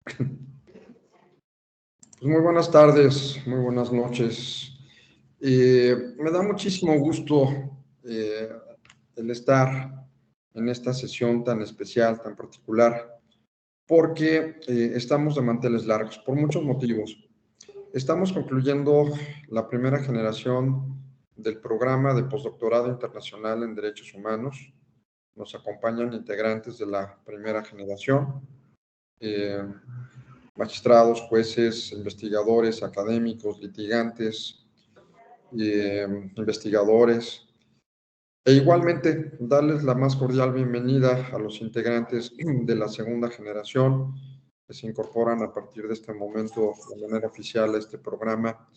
Pues muy buenas tardes, muy buenas noches. Me da muchísimo gusto eh, el estar en esta sesión tan especial, tan particular, porque estamos de manteles largos, por muchos motivos. Estamos concluyendo la primera generación del programa de postdoctorado internacional en Derechos Humanos. Nos acompañan integrantes de la primera generación. Magistrados, jueces, investigadores, académicos, litigantes, investigadores, e igualmente darles la más cordial bienvenida a los integrantes de la segunda generación que se incorporan a partir de este momento de manera oficial a este programa,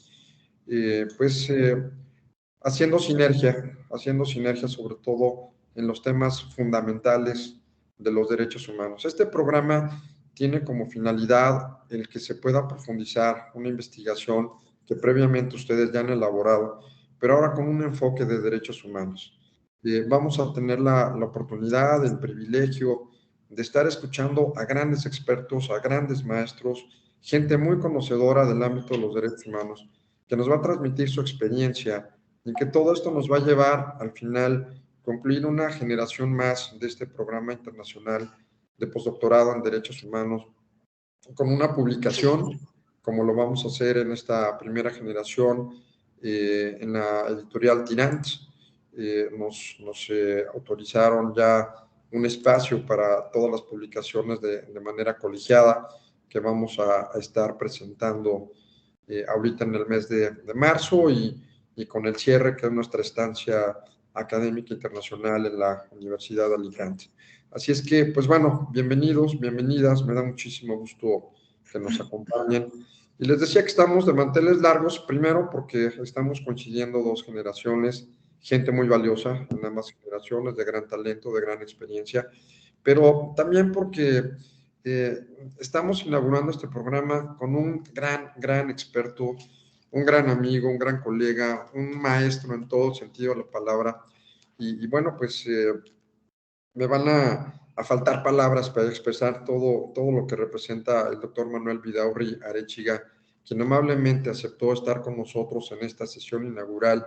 haciendo sinergia sobre todo en los temas fundamentales de los derechos humanos. Este programa tiene como finalidad el que se pueda profundizar una investigación que previamente ustedes ya han elaborado, pero ahora con un enfoque de derechos humanos. Vamos a tener la oportunidad, el privilegio de estar escuchando a grandes expertos, a grandes maestros, gente muy conocedora del ámbito de los derechos humanos, que nos va a transmitir su experiencia y que todo esto nos va a llevar al final concluir una generación más de este programa internacional de postdoctorado en derechos humanos con una publicación, como lo vamos a hacer en esta primera generación, en la editorial Tirant. Nos autorizaron ya un espacio para todas las publicaciones de manera colegiada que vamos a estar presentando ahorita en el mes de marzo y con el cierre que es nuestra estancia académica internacional en la Universidad de Alicante. Así es que, pues bueno, bienvenidos, bienvenidas, me da muchísimo gusto que nos acompañen. Y les decía que estamos de manteles largos, primero porque estamos coincidiendo dos generaciones, gente muy valiosa en ambas generaciones, de gran talento, de gran experiencia, pero también porque estamos inaugurando este programa con un gran experto, un gran amigo, un gran colega, un maestro en todo sentido de la palabra. Y bueno, pues me van a faltar palabras para expresar todo lo que representa el doctor Manuel Vidaurri Arechiga, quien amablemente aceptó estar con nosotros en esta sesión inaugural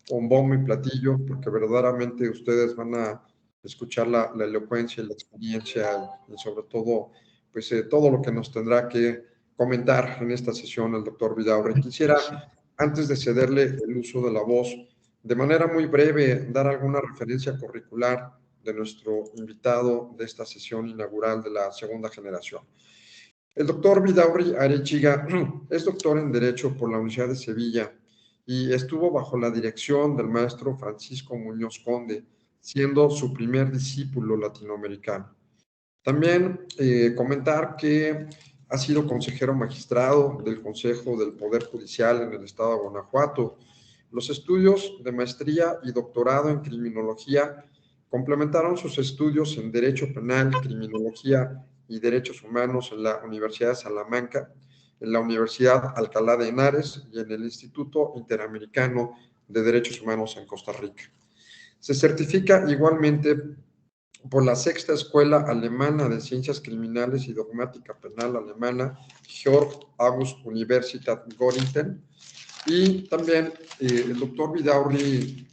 con bombo y platillo, porque verdaderamente ustedes van a escuchar la elocuencia y la experiencia y sobre todo, pues todo lo que nos tendrá que comentar en esta sesión el doctor Vidaurri. Quisiera, antes de cederle el uso de la voz, de manera muy breve, dar alguna referencia curricular de nuestro invitado de esta sesión inaugural de la segunda generación. El doctor Vidaurri Arechiga es doctor en Derecho por la Universidad de Sevilla y estuvo bajo la dirección del maestro Francisco Muñoz Conde, siendo su primer discípulo latinoamericano. También comentar que ha sido consejero magistrado del Consejo del Poder Judicial en el estado de Guanajuato. Los estudios de maestría y doctorado en criminología complementaron sus estudios en Derecho Penal, Criminología y Derechos Humanos en la Universidad de Salamanca, en la Universidad Alcalá de Henares y en el Instituto Interamericano de Derechos Humanos en Costa Rica. Se certifica igualmente por la Sexta Escuela Alemana de Ciencias Criminales y Dogmática Penal Alemana, Georg August Universität Göttingen, y también el doctor Vidaurri,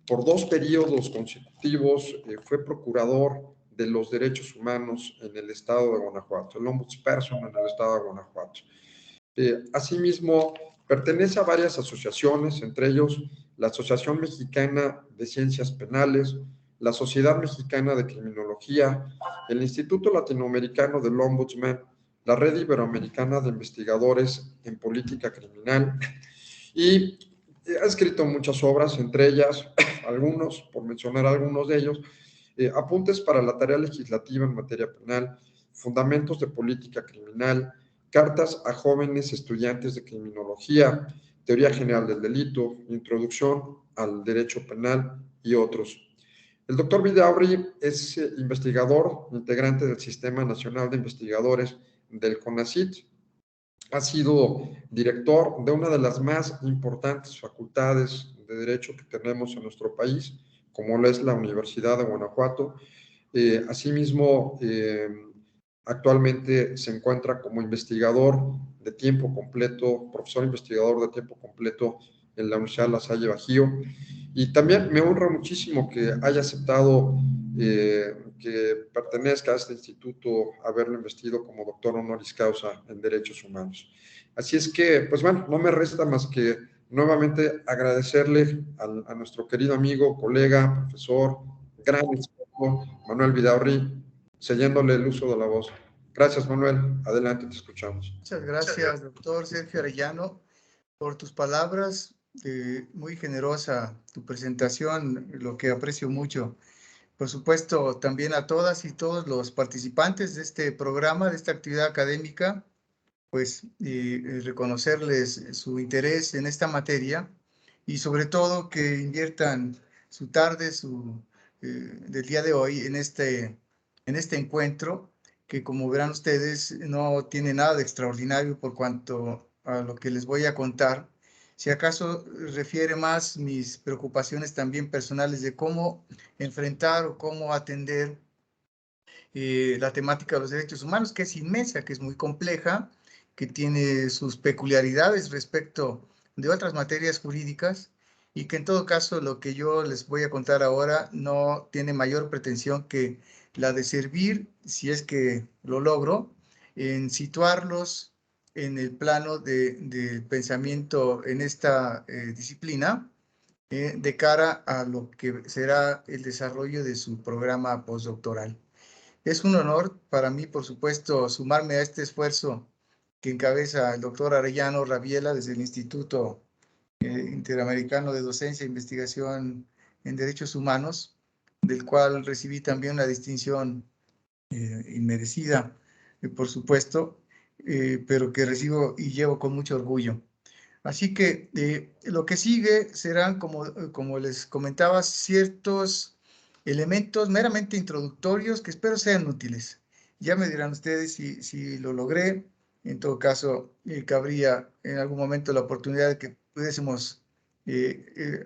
por 2 periodos consecutivos, fue procurador de los derechos humanos en el estado de Guanajuato, el ombudsperson en el estado de Guanajuato. Asimismo, pertenece a varias asociaciones, entre ellos la Asociación Mexicana de Ciencias Penales, la Sociedad Mexicana de Criminología, el Instituto Latinoamericano del Ombudsman, la Red Iberoamericana de Investigadores en Política Criminal, y ha escrito muchas obras, entre ellas, algunos, por mencionar algunos de ellos, apuntes para la tarea legislativa en materia penal, fundamentos de política criminal, cartas a jóvenes estudiantes de criminología, teoría general del delito, introducción al derecho penal y otros. El doctor Vidaurri es investigador, integrante del Sistema Nacional de Investigadores del CONACYT. Ha sido director de una de las más importantes facultades de Derecho que tenemos en nuestro país, como lo es la Universidad de Guanajuato. Asimismo, Actualmente se encuentra como investigador de tiempo completo, profesor investigador de tiempo completo en la Universidad La Salle Bajío. Y también me honra muchísimo que haya aceptado que pertenezca a este instituto, haberlo investido como doctor honoris causa en Derechos Humanos. Así es que, pues bueno, no me resta más que nuevamente agradecerle a nuestro querido amigo, colega, profesor, gran experto, Manuel Vidaurri, cediéndole el uso de la voz. Gracias, Manuel. Adelante, te escuchamos. Muchas gracias, doctor Sergio Arellano, por tus palabras. Muy generosa tu presentación, lo que aprecio mucho. Por supuesto, también a todas y todos los participantes de este programa, de esta actividad académica, pues reconocerles su interés en esta materia y sobre todo que inviertan su tarde, del día de hoy en este encuentro, que como verán ustedes no tiene nada de extraordinario por cuanto a lo que les voy a contar. Si acaso refiere más mis preocupaciones también personales de cómo enfrentar o cómo atender la temática de los derechos humanos, que es inmensa, que es muy compleja, que tiene sus peculiaridades respecto de otras materias jurídicas y que en todo caso lo que yo les voy a contar ahora no tiene mayor pretensión que la de servir, si es que lo logro, en situarlos en el plano del pensamiento en esta disciplina de cara a lo que será el desarrollo de su programa postdoctoral. Es un honor para mí, por supuesto, sumarme a este esfuerzo que encabeza el doctor Arellano Rabiela desde el Instituto Interamericano de Docencia e Investigación en Derechos Humanos, del cual recibí también una distinción inmerecida, por supuesto, pero que recibo y llevo con mucho orgullo. Así que lo que sigue serán, como les comentaba, ciertos elementos meramente introductorios que espero sean útiles. Ya me dirán ustedes si lo logré. En todo caso, cabría en algún momento la oportunidad de que pudiésemos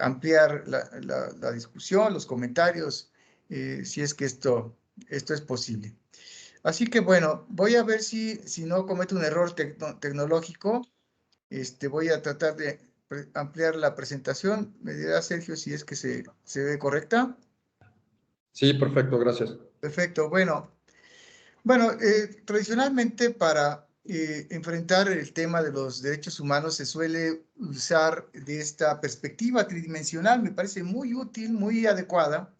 ampliar la discusión, los comentarios, si es que esto es posible. Así que bueno, voy a ver si no cometo un error tecnológico. Voy a tratar de ampliar la presentación. Me dirá Sergio si es que se ve correcta. Sí, perfecto, gracias. Perfecto. Bueno, tradicionalmente para enfrentar el tema de los derechos humanos se suele usar de esta perspectiva tridimensional. Me parece muy útil, muy adecuada,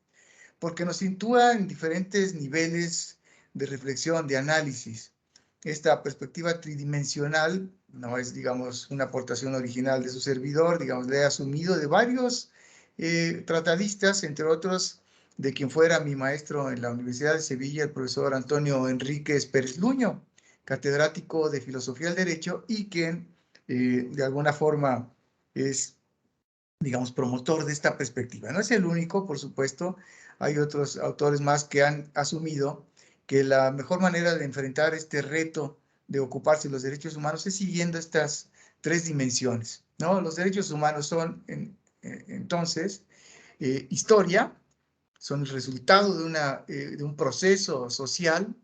porque nos sitúa en diferentes niveles de reflexión, de análisis. Esta perspectiva tridimensional no es, digamos, una aportación original de su servidor, digamos, le he asumido de varios tratadistas, entre otros, de quien fuera mi maestro en la Universidad de Sevilla, el profesor Antonio Enríquez Pérez Luño, catedrático de Filosofía del Derecho y quien, de alguna forma, es, digamos, promotor de esta perspectiva. No es el único, por supuesto, hay otros autores más que han asumido que la mejor manera de enfrentar este reto de ocuparse de los derechos humanos es siguiendo estas tres dimensiones, ¿no? Los derechos humanos son, entonces, historia, son el resultado de un proceso social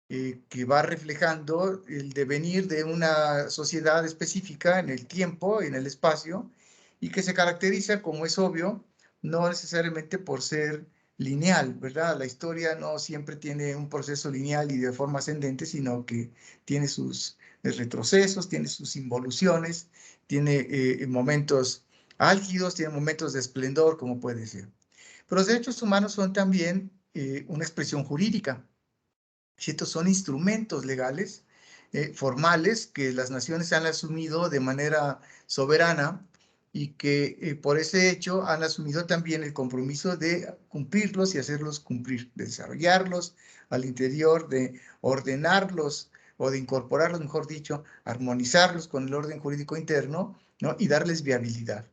que va reflejando el devenir de una sociedad específica en el tiempo, en el espacio, y que se caracteriza, como es obvio, no necesariamente por ser lineal, ¿verdad? La historia no siempre tiene un proceso lineal y de forma ascendente, sino que tiene sus retrocesos, tiene sus involuciones, tiene momentos álgidos, tiene momentos de esplendor, como puede ser. Pero los derechos humanos son también una expresión jurídica. Estos son instrumentos legales, formales, que las naciones han asumido de manera soberana y que por ese hecho han asumido también el compromiso de cumplirlos y hacerlos cumplir, de desarrollarlos al interior, de ordenarlos o de incorporarlos, mejor dicho, armonizarlos con el orden jurídico interno, ¿no? Y darles viabilidad.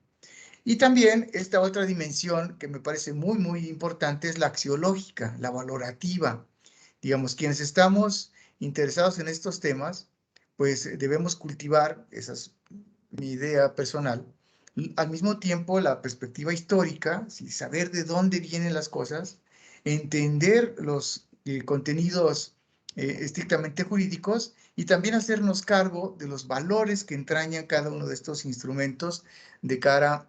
Y también esta otra dimensión que me parece muy, muy importante es la axiológica, la valorativa. Digamos, quienes estamos interesados en estos temas, pues debemos cultivar, esa es mi idea personal, al mismo tiempo la perspectiva histórica, saber de dónde vienen las cosas, entender los contenidos estrictamente jurídicos, y también hacernos cargo de los valores que entrañan cada uno de estos instrumentos de cara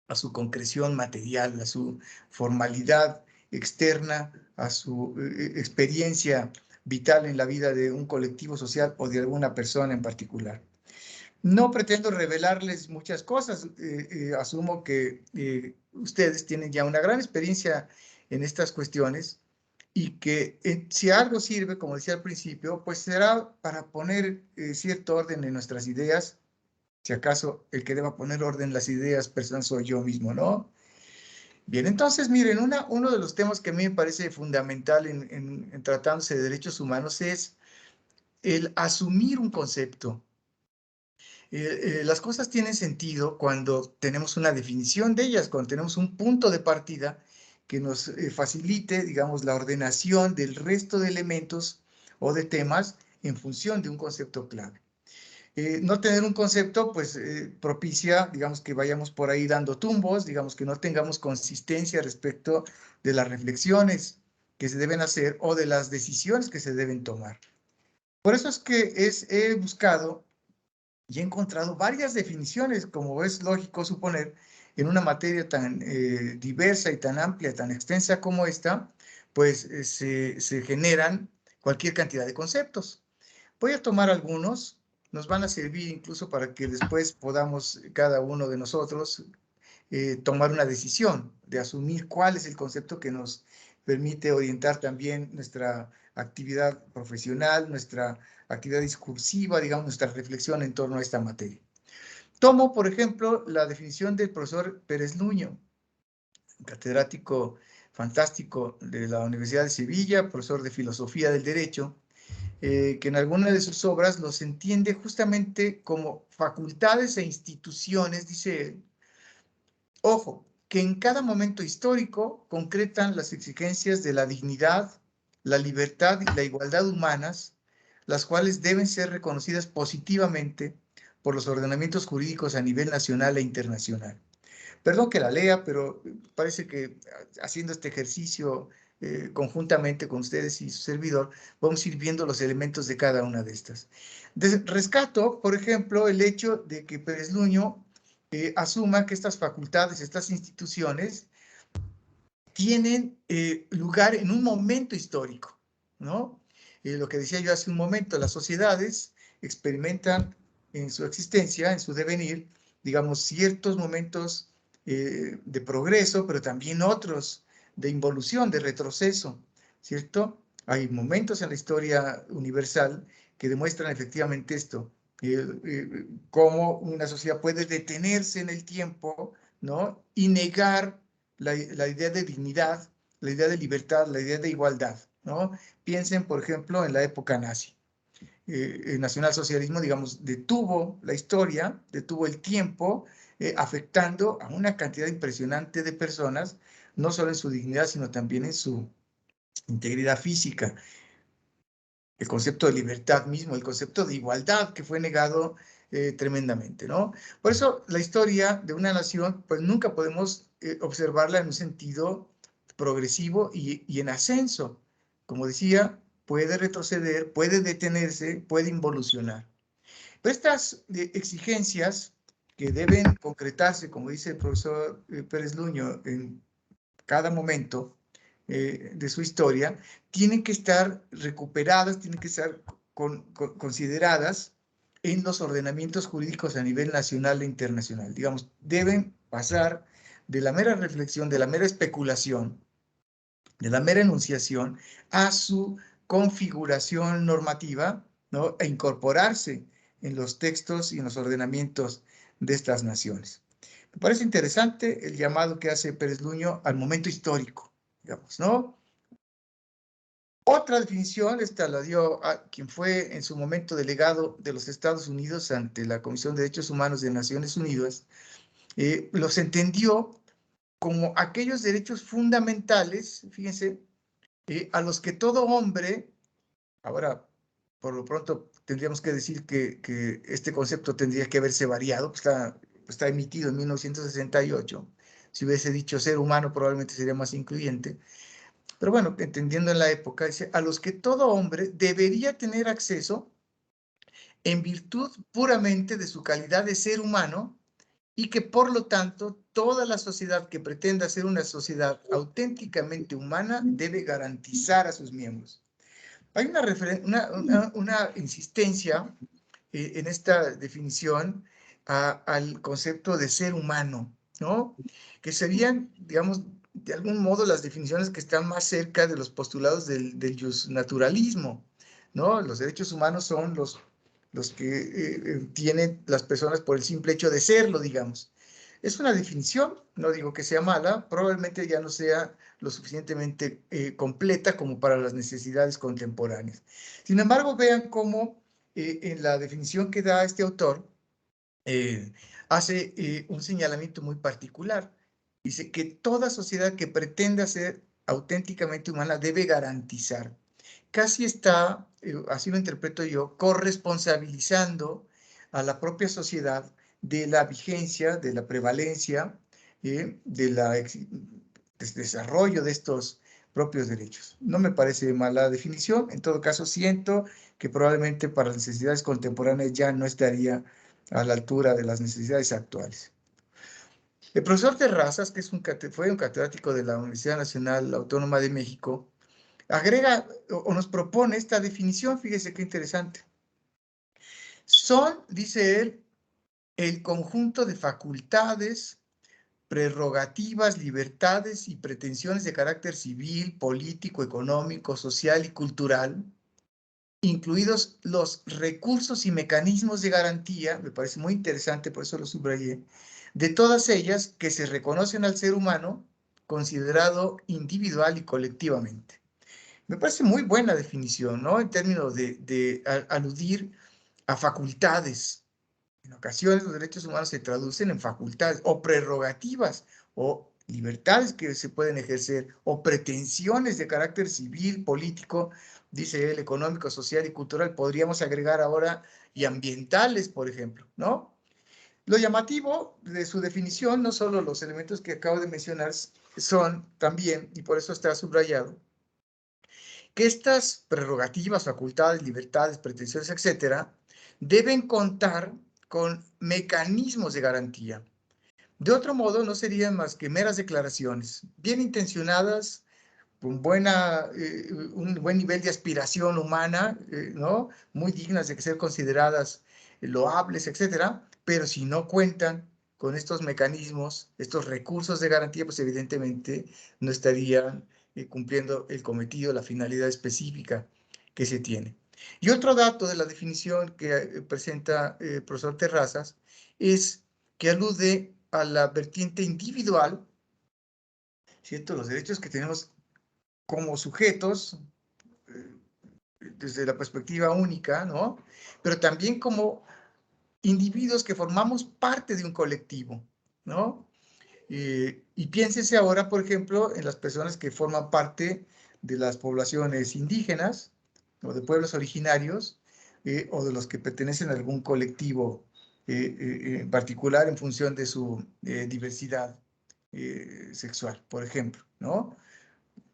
a su concreción material, a su formalidad externa, a su experiencia vital en la vida de un colectivo social o de alguna persona en particular. No pretendo revelarles muchas cosas. Asumo que ustedes tienen ya una gran experiencia en estas cuestiones y que si algo sirve, como decía al principio, pues será para poner cierto orden en nuestras ideas. Si acaso el que deba poner orden en las ideas personas soy yo mismo, ¿no? Bien, entonces miren, uno de los temas que a mí me parece fundamental en tratándose de derechos humanos es el asumir un concepto. Las cosas tienen sentido cuando tenemos una definición de ellas, cuando tenemos un punto de partida que nos facilite, digamos, la ordenación del resto de elementos o de temas en función de un concepto clave. No tener un concepto, pues, propicia, digamos, que vayamos por ahí dando tumbos, digamos, que no tengamos consistencia respecto de las reflexiones que se deben hacer o de las decisiones que se deben tomar. Por eso es que he buscado y he encontrado varias definiciones, como es lógico suponer, en una materia tan diversa y tan amplia, tan extensa como esta, pues se generan cualquier cantidad de conceptos. Voy a tomar algunos, nos van a servir incluso para que después podamos cada uno de nosotros tomar una decisión de asumir cuál es el concepto que nos permite orientar también nuestra actividad profesional, nuestra actividad discursiva, digamos, nuestra reflexión en torno a esta materia. Tomo, por ejemplo, la definición del profesor Pérez Nuño, catedrático fantástico de la Universidad de Sevilla, profesor de Filosofía del Derecho, que en alguna de sus obras los entiende justamente como facultades e instituciones, dice él, ojo, que en cada momento histórico concretan las exigencias de la dignidad, la libertad y la igualdad humanas, las cuales deben ser reconocidas positivamente por los ordenamientos jurídicos a nivel nacional e internacional. Perdón que la lea, pero parece que haciendo este ejercicio conjuntamente con ustedes y su servidor, vamos a ir viendo los elementos de cada una de estas. Rescato, por ejemplo, el hecho de que Pérez Luño asuma que estas facultades, estas instituciones, tienen lugar en un momento histórico, ¿no? Lo que decía yo hace un momento, las sociedades experimentan en su existencia, en su devenir, digamos, ciertos momentos de progreso, pero también otros de involución, de retroceso, ¿cierto? Hay momentos en la historia universal que demuestran efectivamente esto, cómo una sociedad puede detenerse en el tiempo, ¿no? Y negar la idea de dignidad, la idea de libertad, la idea de igualdad, ¿no? Piensen, por ejemplo, en la época nazi. El nacionalsocialismo, digamos, detuvo la historia, detuvo el tiempo, afectando a una cantidad impresionante de personas, no solo en su dignidad, sino también en su integridad física. El concepto de libertad mismo, el concepto de igualdad que fue negado tremendamente, ¿no? Por eso la historia de una nación, pues nunca podemos observarla en un sentido progresivo y en ascenso. Como decía, puede retroceder, puede detenerse, puede involucionar. Pero estas exigencias que deben concretarse, como dice el profesor Pérez Luño, en cada momento de su historia, tienen que estar recuperadas, tienen que estar consideradas en los ordenamientos jurídicos a nivel nacional e internacional. Digamos, deben pasar de la mera reflexión, de la mera especulación, de la mera enunciación, a su configuración normativa, ¿no? E incorporarse en los textos y en los ordenamientos de estas naciones. Me parece interesante el llamado que hace Pérez Luño al momento histórico, digamos, ¿no? Otra definición, esta la dio a quien fue en su momento delegado de los Estados Unidos ante la Comisión de Derechos Humanos de Naciones Unidas, los entendió como aquellos derechos fundamentales, fíjense, a los que todo hombre, ahora por lo pronto tendríamos que decir que este concepto tendría que haberse variado, pues está emitido en 1968, si hubiese dicho ser humano probablemente sería más incluyente, pero bueno, entendiendo en la época, dice, a los que todo hombre debería tener acceso en virtud puramente de su calidad de ser humano y que por lo tanto toda la sociedad que pretenda ser una sociedad auténticamente humana debe garantizar a sus miembros. Hay una insistencia en esta definición al concepto de ser humano, ¿no? Que serían, digamos, de algún modo las definiciones que están más cerca de los postulados del justnaturalismo, ¿no? Los derechos humanos son los que tienen las personas por el simple hecho de serlo, digamos. Es una definición, no digo que sea mala, probablemente ya no sea lo suficientemente completa como para las necesidades contemporáneas. Sin embargo, vean cómo en la definición que da este autor hace un señalamiento muy particular. Dice que toda sociedad que pretenda ser auténticamente humana debe garantizar. Casi está, así lo interpreto yo, corresponsabilizando a la propia sociedad de la vigencia, de la prevalencia, del desarrollo de estos propios derechos. No me parece mala definición, en todo caso siento que probablemente para las necesidades contemporáneas ya no estaría a la altura de las necesidades actuales. El profesor Terrazas, que fue un catedrático de la Universidad Nacional Autónoma de México, agrega o nos propone esta definición, fíjese qué interesante. Son, dice él, el conjunto de facultades, prerrogativas, libertades y pretensiones de carácter civil, político, económico, social y cultural, incluidos los recursos y mecanismos de garantía, me parece muy interesante, por eso lo subrayé, de todas ellas que se reconocen al ser humano considerado individual y colectivamente. Me parece muy buena definición, ¿no? En términos de aludir a facultades. En ocasiones los derechos humanos se traducen en facultades o prerrogativas o libertades que se pueden ejercer o pretensiones de carácter civil, político, dice él, económico, social y cultural. Podríamos agregar ahora y ambientales, por ejemplo, ¿no? Lo llamativo de su definición, no solo los elementos que acabo de mencionar, son también, y por eso está subrayado, que estas prerrogativas, facultades, libertades, pretensiones, etcétera, deben contar con mecanismos de garantía. De otro modo, no serían más que meras declaraciones, bien intencionadas, con un buen nivel de aspiración humana, ¿no? Muy dignas de ser consideradas loables, etcétera, pero si no cuentan con estos mecanismos, estos recursos de garantía, pues evidentemente no estarían cumpliendo el cometido, la finalidad específica que se tiene. Y otro dato de la definición que presenta el profesor Terrazas es que alude a la vertiente individual, ¿cierto? Los derechos que tenemos como sujetos, desde la perspectiva única, ¿no? Pero también como individuos que formamos parte de un colectivo, ¿no? Y piénsese ahora, por ejemplo, en las personas que forman parte de las poblaciones indígenas o de pueblos originarios o de los que pertenecen a algún colectivo en particular en función de su diversidad sexual, por ejemplo, ¿no?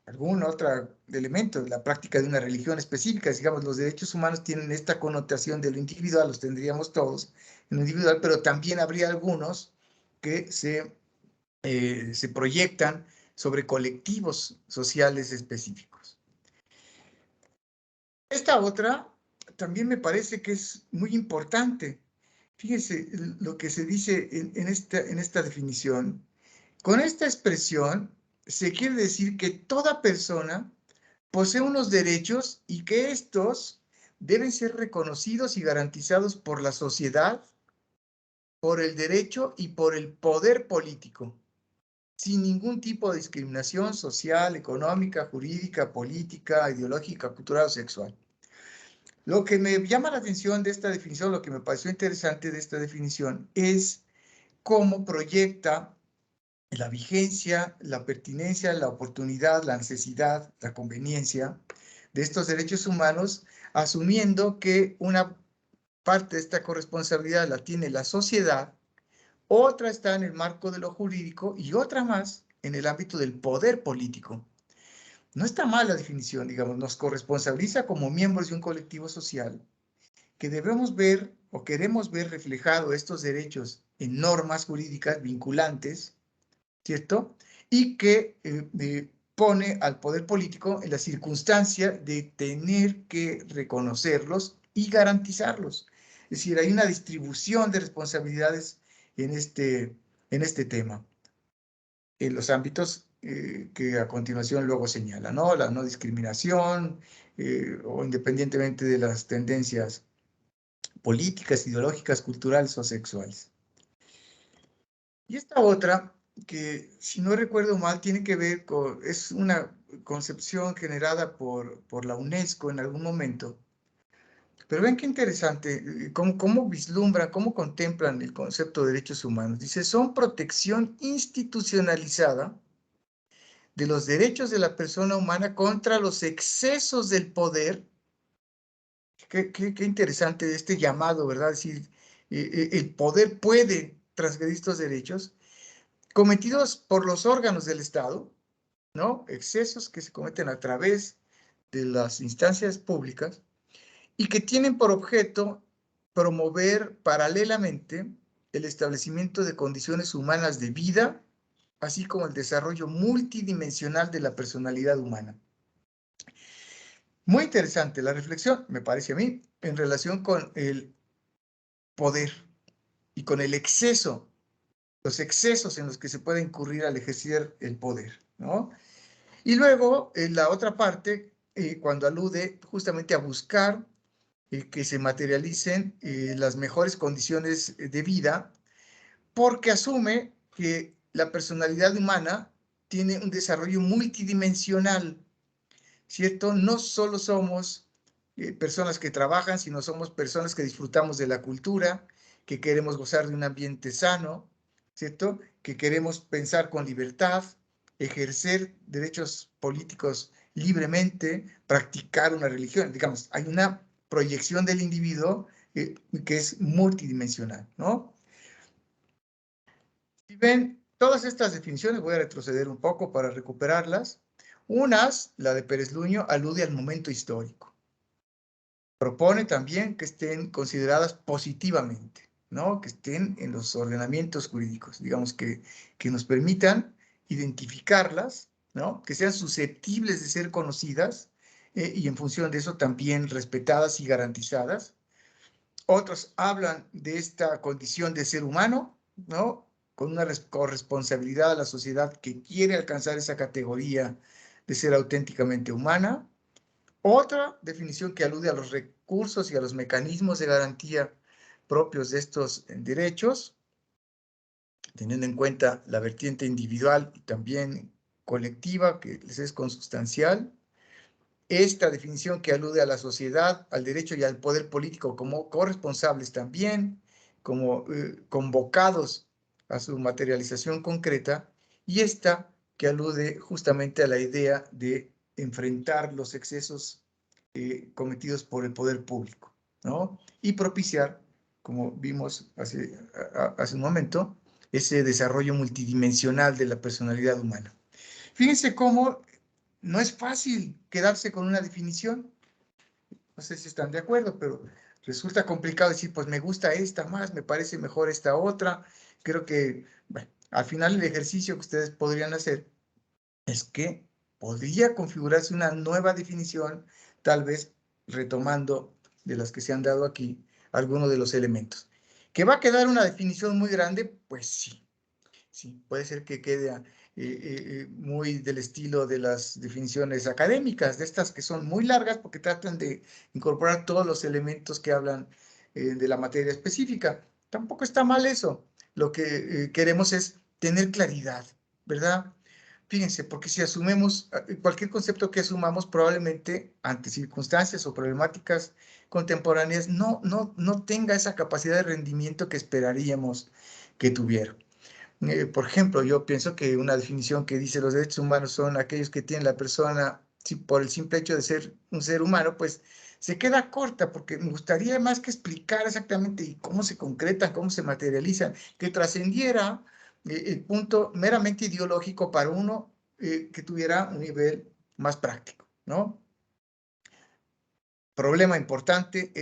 Algún otro elemento, la práctica de una religión específica, digamos, los derechos humanos tienen esta connotación de lo individual, los tendríamos todos en lo individual, pero también habría algunos que se proyectan sobre colectivos sociales específicos. Esta otra también me parece que es muy importante. Fíjese lo que se dice en esta definición. Con esta expresión se quiere decir que toda persona posee unos derechos y que estos deben ser reconocidos y garantizados por la sociedad, por el derecho y por el poder político, sin ningún tipo de discriminación social, económica, jurídica, política, ideológica, cultural o sexual. Lo que me llama la atención de esta definición, lo que me pareció interesante de esta definición, es cómo proyecta la vigencia, la pertinencia, la oportunidad, la necesidad, la conveniencia de estos derechos humanos, asumiendo que una parte de esta corresponsabilidad la tiene la sociedad, otra está en el marco de lo jurídico y otra más en el ámbito del poder político. no está mal la definición, digamos, nos corresponsabiliza como miembros de un colectivo social que debemos ver o queremos ver reflejado estos derechos en normas jurídicas vinculantes, ¿cierto? Y que pone al poder político en la circunstancia de tener que reconocerlos y garantizarlos. Es decir, hay una distribución de responsabilidades en este tema, en los ámbitos que a continuación luego señala, ¿no? La no discriminación, o independientemente de las tendencias políticas, ideológicas, culturales o sexuales. Y esta otra, que si no recuerdo mal, tiene que ver con, es una concepción generada por la UNESCO en algún momento. Pero ven qué interesante, cómo vislumbran, cómo contemplan el concepto de derechos humanos. Dice, son protección institucionalizada de los derechos de la persona humana contra los excesos del poder. Qué interesante este llamado, ¿verdad? Es decir, el poder puede transgredir estos derechos cometidos por los órganos del Estado, ¿no? Excesos que se cometen a través de las instancias públicas y que tienen por objeto promover paralelamente el establecimiento de condiciones humanas de vida, así como el desarrollo multidimensional de la personalidad humana. Muy interesante la reflexión, me parece a mí, en relación con el poder y con el exceso, los excesos en los que se puede incurrir al ejercer el poder, ¿no? Y luego, en la otra parte, cuando alude justamente a buscar que se materialicen las mejores condiciones de vida, porque asume que la personalidad humana tiene un desarrollo multidimensional, ¿cierto? No solo somos personas que trabajan, sino somos personas que disfrutamos de la cultura, que queremos gozar de un ambiente sano, ¿cierto? Que queremos pensar con libertad, ejercer derechos políticos libremente, practicar una religión. Digamos, hay una proyección del individuo que es multidimensional, ¿no? Si ven, todas estas definiciones, voy a retroceder un poco para recuperarlas. Unas, la de Pérez Luño, alude al momento histórico. Propone también que estén consideradas positivamente, ¿no? Que estén en los ordenamientos jurídicos, digamos que nos permitan identificarlas, ¿no? Que sean susceptibles de ser conocidas y en función de eso también respetadas y garantizadas. Otros hablan de esta condición de ser humano, ¿no? Con una corresponsabilidad a la sociedad que quiere alcanzar esa categoría de ser auténticamente humana. Otra definición que alude a los recursos y a los mecanismos de garantía propios de estos derechos, teniendo en cuenta la vertiente individual y también colectiva que les es consustancial. Esta definición que alude a la sociedad, al derecho y al poder político como corresponsables también, como convocados a su materialización concreta, y esta que alude justamente a la idea de enfrentar los excesos cometidos por el poder público, ¿no? Y propiciar, como vimos hace un momento, ese desarrollo multidimensional de la personalidad humana. Fíjense cómo no es fácil quedarse con una definición. No sé si están de acuerdo, pero resulta complicado decir, pues me gusta esta más, me parece mejor esta otra. Creo que, bueno, al final el ejercicio que ustedes podrían hacer es que podría configurarse una nueva definición, tal vez retomando de las que se han dado aquí algunos de los elementos. ¿Que va a quedar una definición muy grande? Pues sí. Sí, puede ser que quede muy del estilo de las definiciones académicas, de estas que son muy largas porque tratan de incorporar todos los elementos que hablan de la materia específica. Tampoco está mal eso. Lo que queremos es tener claridad, ¿verdad? Fíjense, porque si asumimos cualquier concepto que asumamos, probablemente ante circunstancias o problemáticas contemporáneas no tenga esa capacidad de rendimiento que esperaríamos que tuviera. Por ejemplo, yo pienso que una definición que dice los derechos humanos son aquellos que tienen la persona por el simple hecho de ser un ser humano, pues se queda corta porque me gustaría más que explicar exactamente cómo se concretan, cómo se materializan, que trascendiera el punto meramente ideológico para uno que tuviera un nivel más práctico, ¿no? Problema importante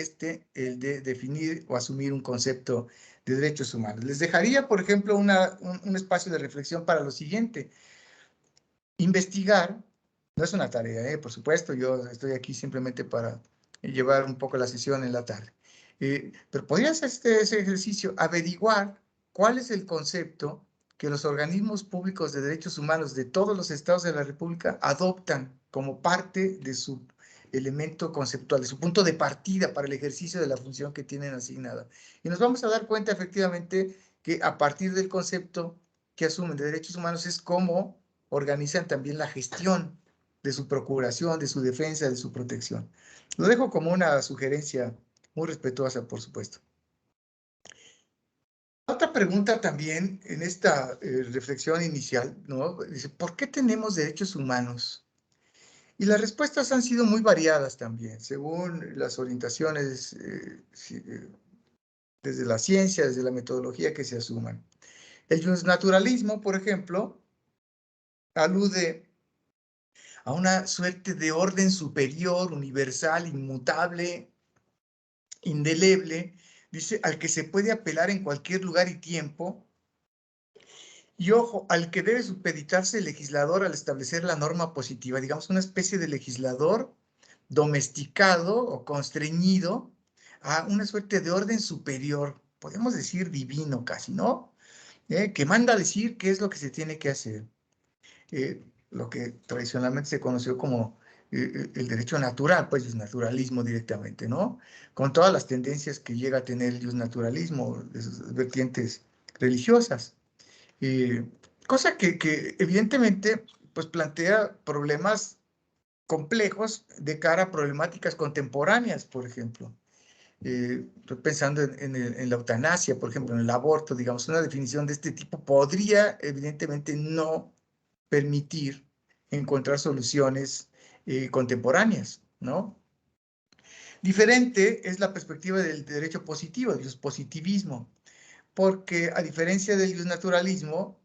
el de definir o asumir un concepto de derechos humanos. Les dejaría, por ejemplo, un espacio de reflexión para lo siguiente. Investigar no es una tarea, por supuesto, yo estoy aquí simplemente para llevar un poco la sesión en la tarde. Pero podría hacer ese ejercicio, averiguar cuál es el concepto que los organismos públicos de derechos humanos de todos los estados de la República adoptan como parte de su elemento conceptual, de su punto de partida para el ejercicio de la función que tienen asignada. Y nos vamos a dar cuenta efectivamente que a partir del concepto que asumen de derechos humanos es cómo organizan también la gestión de su procuración, de su defensa, de su protección. Lo dejo como una sugerencia muy respetuosa, por supuesto. Otra pregunta también en esta reflexión inicial, ¿no? Dice, ¿por qué tenemos derechos humanos? Y las respuestas han sido muy variadas también, según las orientaciones desde la ciencia, desde la metodología que se asuman. El justnaturalismo, por ejemplo, alude a una suerte de orden superior, universal, inmutable, indeleble, dice, al que se puede apelar en cualquier lugar y tiempo, y ojo, al que debe supeditarse el legislador al establecer la norma positiva, digamos, una especie de legislador domesticado o constreñido a una suerte de orden superior, podemos decir divino casi, ¿no? Que manda a decir qué es lo que se tiene que hacer. Lo que tradicionalmente se conoció como el derecho natural, pues el naturalismo directamente, ¿no? Con todas las tendencias que llega a tener el naturalismo, de sus vertientes religiosas. Cosa que evidentemente pues plantea problemas complejos de cara a problemáticas contemporáneas, por ejemplo. Estoy pensando en la eutanasia, por ejemplo, en el aborto, digamos, una definición de este tipo podría evidentemente no permitir encontrar soluciones contemporáneas, ¿no? Diferente es la perspectiva del derecho positivo, del positivismo, porque a diferencia del naturalismo,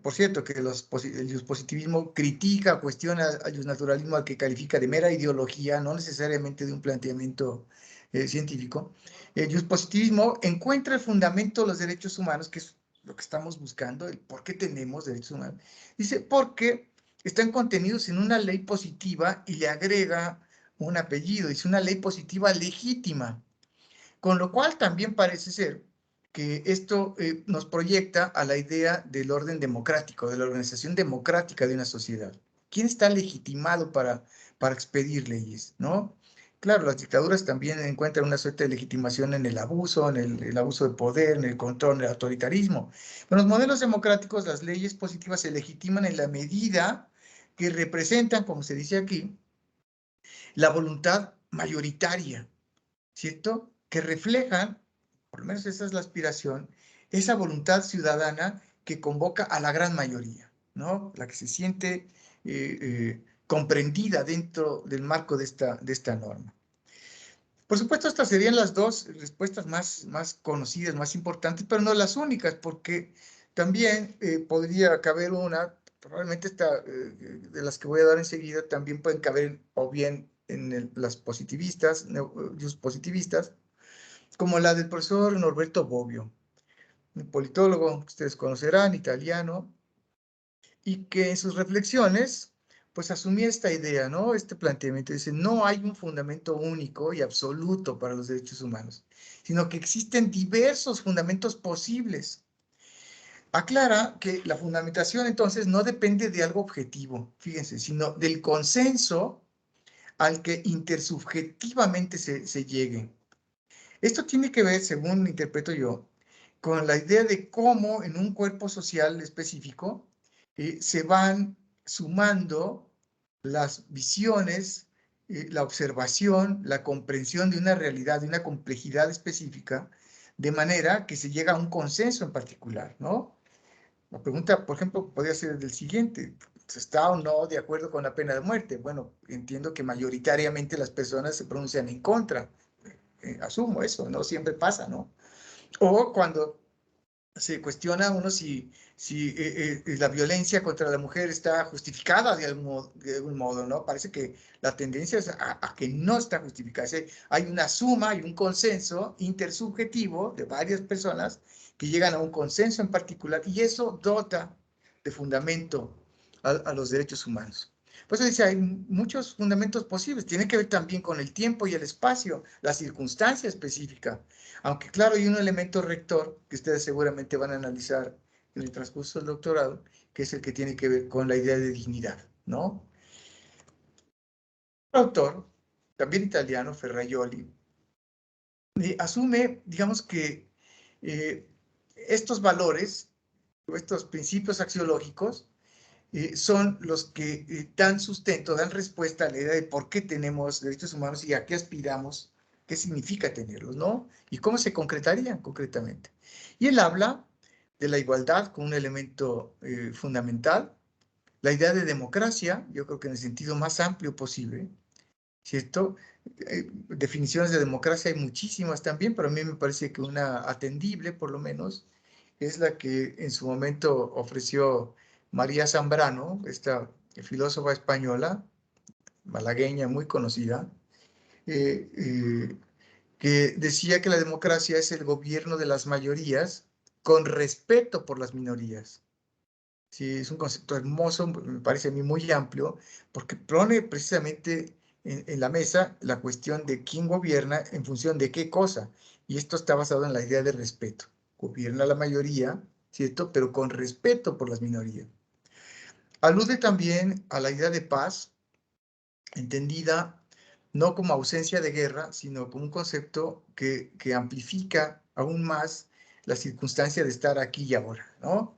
por cierto, que el positivismo critica, cuestiona al naturalismo al que califica de mera ideología, no necesariamente de un planteamiento científico. El positivismo encuentra el fundamento de los derechos humanos, que es lo que estamos buscando, el por qué tenemos derechos humanos. Dice, porque están contenidos en una ley positiva y le agrega un apellido, dice una ley positiva legítima, con lo cual también parece ser que esto nos proyecta a la idea del orden democrático, de la organización democrática de una sociedad. ¿Quién está legitimado para expedir leyes, no? Claro, las dictaduras también encuentran una suerte de legitimación en el abuso, en el abuso de poder, en el control, en el autoritarismo. En los modelos democráticos, las leyes positivas se legitiman en la medida que representan, como se dice aquí, la voluntad mayoritaria, ¿cierto? Que reflejan, por lo menos esa es la aspiración, esa voluntad ciudadana que convoca a la gran mayoría, ¿no? La que se siente comprendida dentro del marco de esta norma. Por supuesto, estas serían las dos respuestas más conocidas, más importantes, pero no las únicas, porque también podría caber una, probablemente de las que voy a dar enseguida, también pueden caber o bien en las positivistas, positivistas, como la del profesor Norberto Bobbio, un politólogo que ustedes conocerán, italiano, y que en sus reflexiones, pues asumía esta idea, ¿no? Este planteamiento, dice, no hay un fundamento único y absoluto para los derechos humanos, sino que existen diversos fundamentos posibles. Aclara que la fundamentación entonces no depende de algo objetivo, fíjense, sino del consenso al que intersubjetivamente se llegue. Esto tiene que ver, según interpreto yo, con la idea de cómo en un cuerpo social específico se van sumando las visiones, la observación, la comprensión de una realidad, de una complejidad específica, de manera que se llega a un consenso en particular, ¿no? La pregunta, por ejemplo, podría ser el siguiente: ¿está o no de acuerdo con la pena de muerte? Bueno, entiendo que mayoritariamente las personas se pronuncian en contra. Asumo eso, no siempre pasa, ¿no? O cuando se cuestiona uno si la violencia contra la mujer está justificada de algún modo, ¿no? Parece que la tendencia es a que no está justificada. Hay una suma, hay un consenso intersubjetivo de varias personas que llegan a un consenso en particular y eso dota de fundamento a los derechos humanos. Por eso dice, hay muchos fundamentos posibles. Tiene que ver también con el tiempo y el espacio, la circunstancia específica. Aunque claro, hay un elemento rector que ustedes seguramente van a analizar en el transcurso del doctorado, que es el que tiene que ver con la idea de dignidad, ¿no? El autor, también italiano, Ferrajoli, asume, digamos que estos valores, o estos principios axiológicos, son los que dan sustento, dan respuesta a la idea de por qué tenemos derechos humanos y a qué aspiramos, qué significa tenerlos, ¿no? Y cómo se concretarían concretamente. Y él habla de la igualdad como un elemento fundamental, la idea de democracia, yo creo que en el sentido más amplio posible, ¿cierto? Definiciones de democracia hay muchísimas también, pero a mí me parece que una atendible, por lo menos, es la que en su momento ofreció María Zambrano, esta filósofa española, malagueña, muy conocida, eh, eh, que decía que la democracia es el gobierno de las mayorías con respeto por las minorías. Sí, es un concepto hermoso, me parece a mí muy amplio, porque pone precisamente en la mesa la cuestión de quién gobierna en función de qué cosa. Y esto está basado en la idea de respeto. Gobierna la mayoría, ¿cierto? Pero con respeto por las minorías. Alude también a la idea de paz, entendida no como ausencia de guerra, sino como un concepto que amplifica aún más la circunstancia de estar aquí y ahora, ¿no?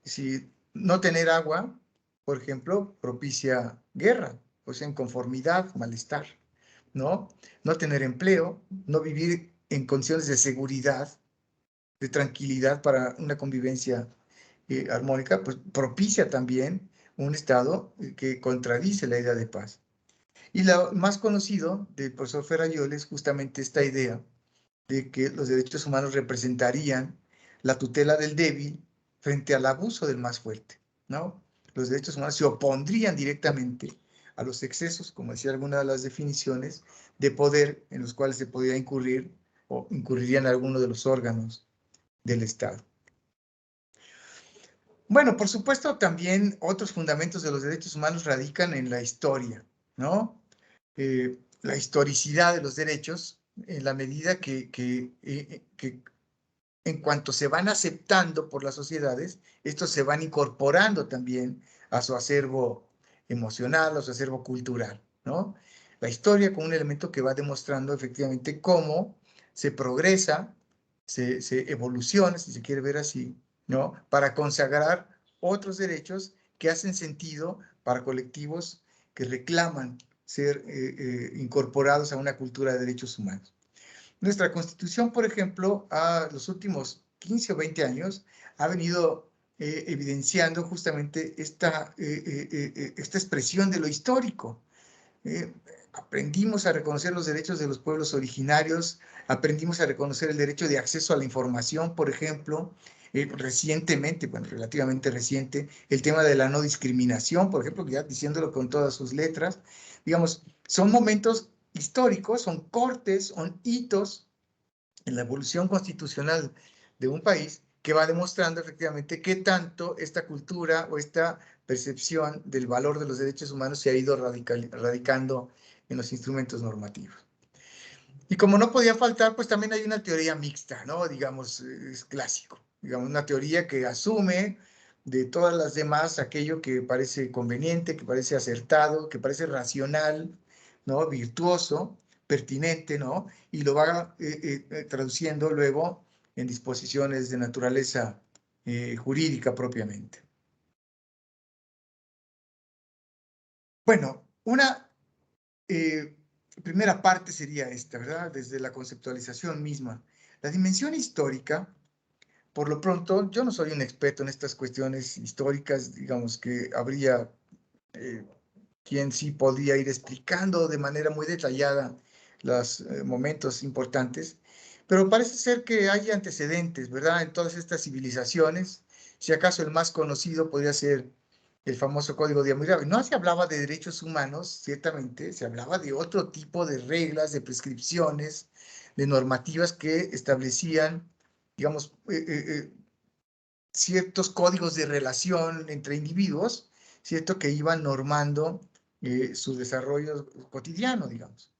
Si no tener agua, por ejemplo, propicia guerra, pues inconformidad, malestar, ¿no? No tener empleo, no vivir en condiciones de seguridad, de tranquilidad para una convivencia armónica, pues propicia también un estado que contradice la idea de paz. Y lo más conocido del profesor Ferrajoli es justamente esta idea de que los derechos humanos representarían la tutela del débil frente al abuso del más fuerte, ¿no? Los derechos humanos se opondrían directamente a los excesos, como decía alguna de las definiciones, de poder en los cuales se podía incurrir o incurrirían algunos de los órganos del Estado. Bueno, por supuesto, también otros fundamentos de los derechos humanos radican en la historia, ¿no? La historicidad de los derechos, en la medida que en cuanto se van aceptando por las sociedades, estos se van incorporando también a su acervo emocional, a su acervo cultural, ¿no? La historia como un elemento que va demostrando efectivamente cómo se progresa, se evoluciona, si se quiere ver así, ¿no? Para consagrar otros derechos que hacen sentido para colectivos que reclaman ser incorporados a una cultura de derechos humanos. Nuestra Constitución, por ejemplo, a los últimos 15 o 20 años ha venido evidenciando justamente esta expresión de lo histórico. Eh, Aprendimos a reconocer los derechos de los pueblos originarios, aprendimos a reconocer el derecho de acceso a la información, por ejemplo, recientemente, bueno, relativamente reciente, el tema de la no discriminación, por ejemplo, ya diciéndolo con todas sus letras, digamos, son momentos históricos, son cortes, son hitos en la evolución constitucional de un país que va demostrando efectivamente qué tanto esta cultura o esta percepción del valor de los derechos humanos se ha ido radicando en los instrumentos normativos. Y como no podía faltar, pues también hay una teoría mixta, ¿no? Digamos, es clásico. Digamos, una teoría que asume de todas las demás aquello que parece conveniente, que parece acertado, que parece racional, ¿no? Virtuoso, pertinente, ¿no? Y lo va traduciendo luego en disposiciones de naturaleza jurídica propiamente. Bueno, una primera parte sería esta, ¿verdad? Desde la conceptualización misma. La dimensión histórica, por lo pronto, yo no soy un experto en estas cuestiones históricas, digamos que habría eh, quien sí podría ir explicando de manera muy detallada los momentos importantes, Pero parece ser que hay antecedentes, ¿verdad? En todas estas civilizaciones. Si acaso el más conocido podría ser el famoso Código de Hammurabi. No se hablaba de derechos humanos, ciertamente, se hablaba de otro tipo de reglas, de prescripciones, de normativas que establecían, digamos, ciertos códigos de relación entre individuos, ¿cierto? Que iban normando su desarrollo cotidiano, digamos.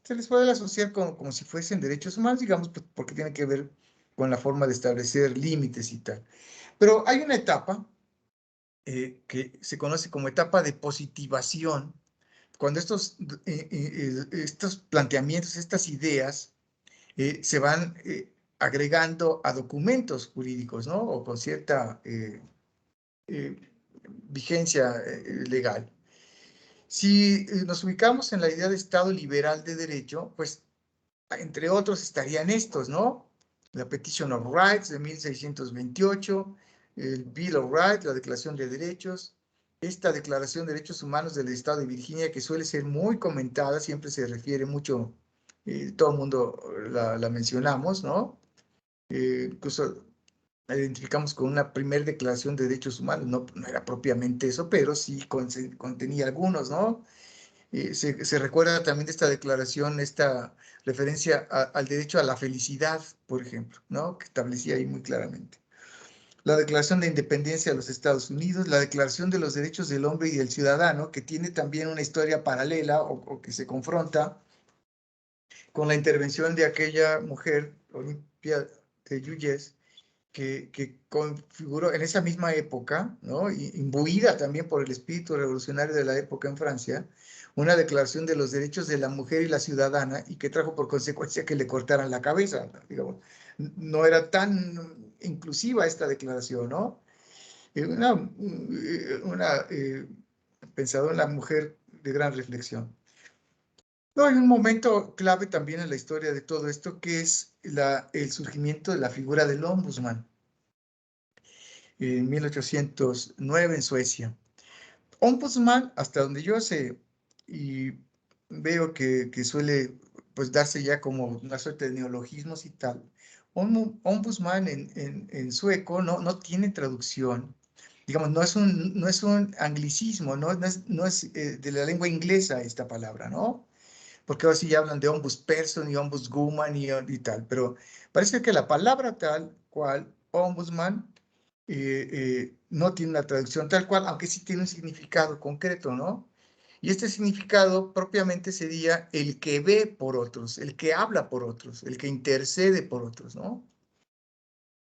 Se les puede asociar como si fuesen derechos humanos, digamos, pues, porque tiene que ver con la forma de establecer límites y tal. Pero hay una etapa que se conoce como etapa de positivación, cuando estos planteamientos, estas ideas, se van agregando a documentos jurídicos, ¿no? O con cierta eh, vigencia legal. Si nos ubicamos en la idea de Estado liberal de derecho, pues entre otros estarían estos, ¿no? La Petition of Rights de 1628, el Bill of Rights, la Declaración de Derechos, esta Declaración de Derechos Humanos del Estado de Virginia, que suele ser muy comentada, siempre se refiere mucho, todo el mundo la mencionamos, ¿no? Incluso la identificamos con una primera Declaración de Derechos Humanos, no era propiamente eso, pero sí contenía algunos, ¿no? Se recuerda también de esta declaración, esta referencia al derecho a la felicidad, por ejemplo, ¿no? Que establecía ahí muy claramente. La Declaración de Independencia de los Estados Unidos, la Declaración de los Derechos del Hombre y del Ciudadano, que tiene también una historia paralela o que se confronta con la intervención de aquella mujer, Olimpia de Guyes, que configuró en esa misma época, ¿no? Imbuida también por el espíritu revolucionario de la época en Francia, una declaración de los derechos de la mujer y la ciudadana y que trajo por consecuencia que le cortaran la cabeza, digamos. No era tan inclusiva esta declaración, ¿no? Pensadora, una mujer de gran reflexión. No, hay un momento clave también en la historia de todo esto, que es el surgimiento de la figura del ombudsman en 1809 en Suecia. Ombudsman, hasta donde yo sé, y veo que suele pues darse ya como una suerte de neologismos y tal. Ombudsman en sueco no tiene traducción. Digamos, no es un anglicismo, no es de la lengua inglesa esta palabra, ¿no? Porque ahora sí ya hablan de ombudsperson y ombudswoman y tal, pero parece que la palabra tal cual, ombudsman, no tiene una traducción tal cual, aunque sí tiene un significado concreto, ¿no? Y este significado propiamente sería el que ve por otros, el que habla por otros, el que intercede por otros, ¿no?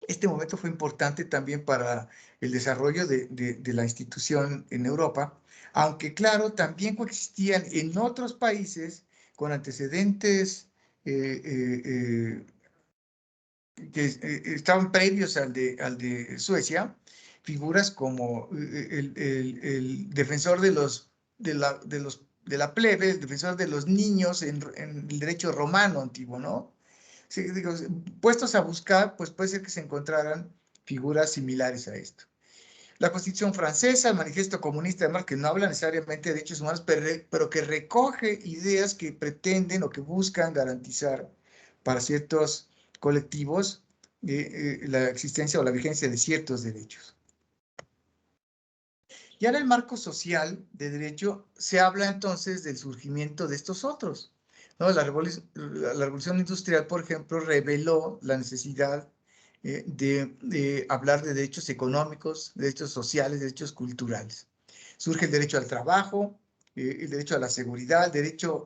Este momento fue importante también para el desarrollo de la institución en Europa, aunque claro, también coexistían en otros países con antecedentes que estaban previos al de Suecia, figuras como el defensor de la plebe, el defensor de los niños en el derecho romano antiguo, ¿no? Sí, digo, puestos a buscar, pues puede ser que se encontraran figuras similares a esto. La Constitución francesa, el Manifiesto Comunista, además, que no habla necesariamente de derechos humanos, pero que recoge ideas que pretenden o que buscan garantizar para ciertos colectivos la existencia o la vigencia de ciertos derechos. Ya en el marco social de derecho se habla entonces del surgimiento de estos otros, ¿no? La revolución industrial, por ejemplo, reveló la necesidad de hablar de derechos económicos, derechos sociales, derechos culturales. Surge el derecho al trabajo, el derecho a la seguridad, el derecho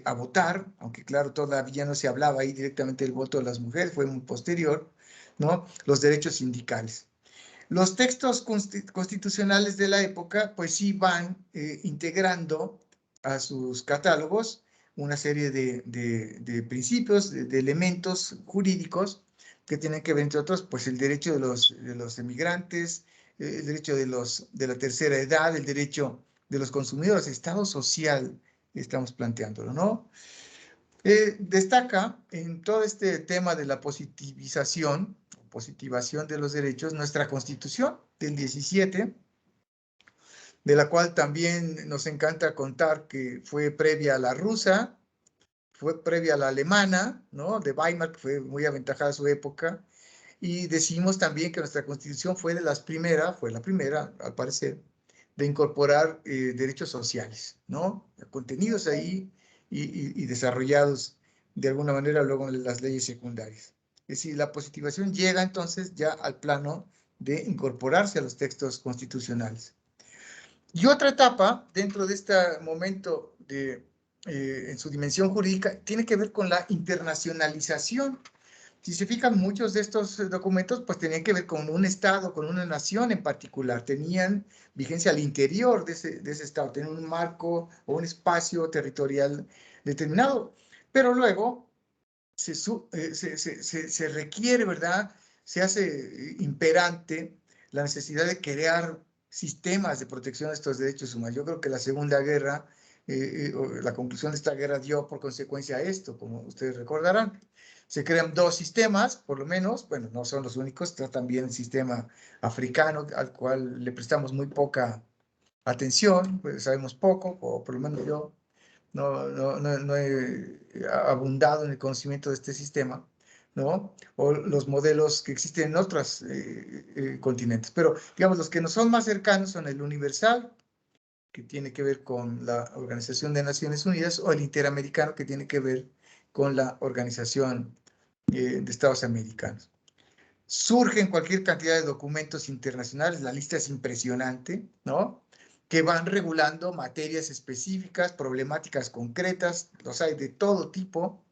a votar, aunque claro, todavía no se hablaba ahí directamente del voto de las mujeres, fue muy posterior, ¿no? Los derechos sindicales. Los textos constitucionales de la época, pues sí van integrando a sus catálogos una serie de principios, de elementos jurídicos que tienen que ver, entre otros, pues el derecho de los emigrantes, el derecho de la tercera edad, el derecho de los consumidores, estado social, estamos planteándolo, ¿no? Destaca en todo este tema de la positivización de los derechos nuestra Constitución del 17, de la cual también nos encanta contar que fue previa a la rusa, fue previa a la alemana, ¿no? De Weimar, que fue muy aventajada a su época. Y decimos también que nuestra Constitución fue la primera, al parecer, de incorporar derechos sociales, ¿no? Contenidos ahí y desarrollados de alguna manera luego en las leyes secundarias. Es decir, la positivación llega entonces ya al plano de incorporarse a los textos constitucionales. Y otra etapa dentro de este momento en su dimensión jurídica tiene que ver con la internacionalización. Si se fijan, muchos de estos documentos pues tenían que ver con un estado, con una nación en particular, tenían vigencia al interior de ese estado, tenían un marco o un espacio territorial determinado, pero luego se requiere, ¿verdad? Se hace imperante la necesidad de crear sistemas de protección de estos derechos humanos. Yo creo que la Segunda Guerra, la conclusión de esta guerra dio por consecuencia esto, como ustedes recordarán. Se crean dos sistemas, por lo menos, bueno, no son los únicos, está también el sistema africano, al cual le prestamos muy poca atención, pues sabemos poco, o por lo menos yo no he abundado en el conocimiento de este sistema, ¿no? O los modelos que existen en otros continentes. Pero, digamos, los que nos son más cercanos son el universal, que tiene que ver con la Organización de Naciones Unidas, o el interamericano, que tiene que ver con la Organización de Estados Americanos. Surgen cualquier cantidad de documentos internacionales, la lista es impresionante, ¿no? Que van regulando materias específicas, problemáticas concretas, los hay de todo tipo,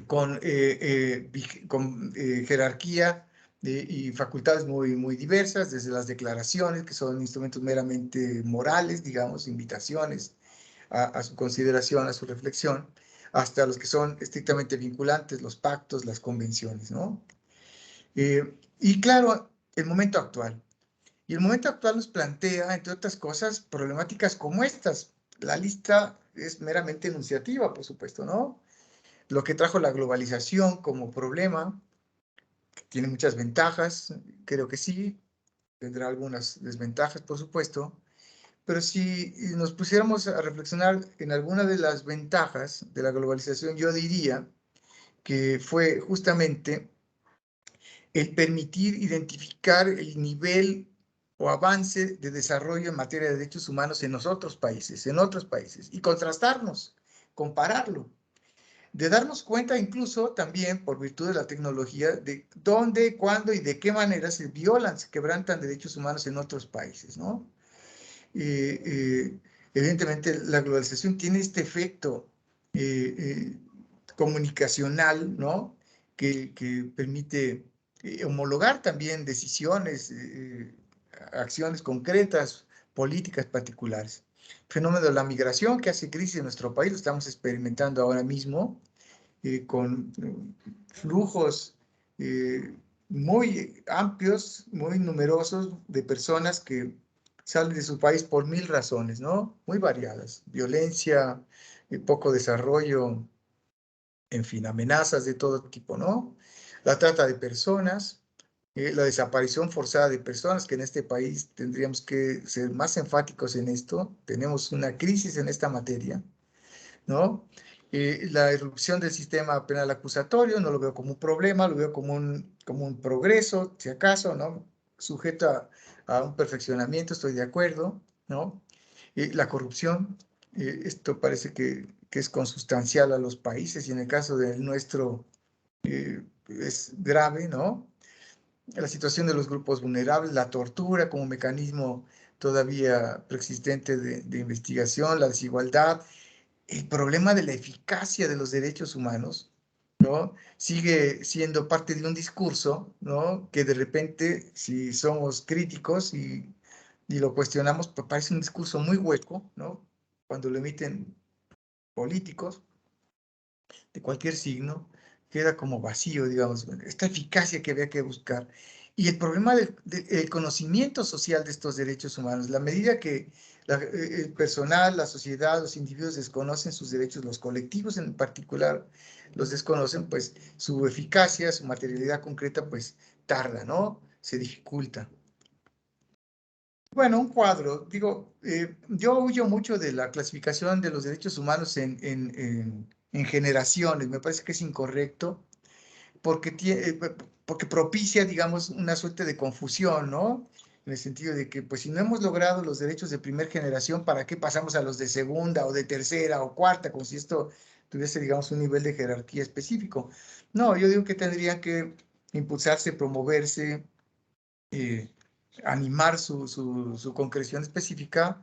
con jerarquía y facultades muy diversas, desde las declaraciones, que son instrumentos meramente morales, digamos, invitaciones a su consideración, a su reflexión, hasta los que son estrictamente vinculantes, los pactos, las convenciones, ¿no? Y claro, el momento actual. Y el momento actual nos plantea, entre otras cosas, problemáticas como estas. La lista es meramente enunciativa, por supuesto, ¿no? Lo que trajo la globalización como problema, que tiene muchas ventajas, creo que sí, tendrá algunas desventajas, por supuesto, pero si nos pusiéramos a reflexionar en alguna de las ventajas de la globalización, yo diría que fue justamente el permitir identificar el nivel o avance de desarrollo en materia de derechos humanos en los otros países, y contrastarnos, compararlo, de darnos cuenta incluso también por virtud de la tecnología de dónde, cuándo y de qué manera se violan, se quebrantan derechos humanos en otros países, ¿no? Evidentemente la globalización tiene este efecto comunicacional, ¿no? Que permite homologar también decisiones, acciones concretas, políticas particulares. El fenómeno de la migración que hace crisis en nuestro país lo estamos experimentando ahora mismo con flujos muy amplios, muy numerosos de personas que salen de su país por mil razones, ¿no? Muy variadas. Violencia, poco desarrollo, en fin, amenazas de todo tipo, ¿no? La trata de personas, la desaparición forzada de personas, que en este país tendríamos que ser más enfáticos en esto. Tenemos una crisis en esta materia, ¿no? La irrupción del sistema penal acusatorio no lo veo como un problema, lo veo como un progreso, si acaso, ¿no? Sujeto a un perfeccionamiento, estoy de acuerdo, ¿no? La corrupción, esto parece que es consustancial a los países y en el caso del nuestro es grave, ¿no? La situación de los grupos vulnerables, la tortura como mecanismo todavía preexistente de investigación, la desigualdad, el problema de la eficacia de los derechos humanos, ¿no? Sigue siendo parte de un discurso, ¿no? Que de repente, si somos críticos y lo cuestionamos, pues parece un discurso muy hueco, ¿no? Cuando lo emiten políticos de cualquier signo, queda como vacío, digamos, esta eficacia que había que buscar. Y el problema del conocimiento social de estos derechos humanos, la medida que el personal, la sociedad, los individuos desconocen sus derechos, los colectivos en particular los desconocen, pues su eficacia, su materialidad concreta, pues tarda, ¿no? Se dificulta. Bueno, un cuadro, digo, yo huyo mucho de la clasificación de los derechos humanos en generaciones. Me parece que es incorrecto porque propicia, digamos, una suerte de confusión, ¿no? En el sentido de que, pues, si no hemos logrado los derechos de primera generación, ¿para qué pasamos a los de segunda o de tercera o cuarta, como si esto tuviese, digamos, un nivel de jerarquía específico? No, yo digo que tendrían que impulsarse, promoverse, eh, animar su concreción específica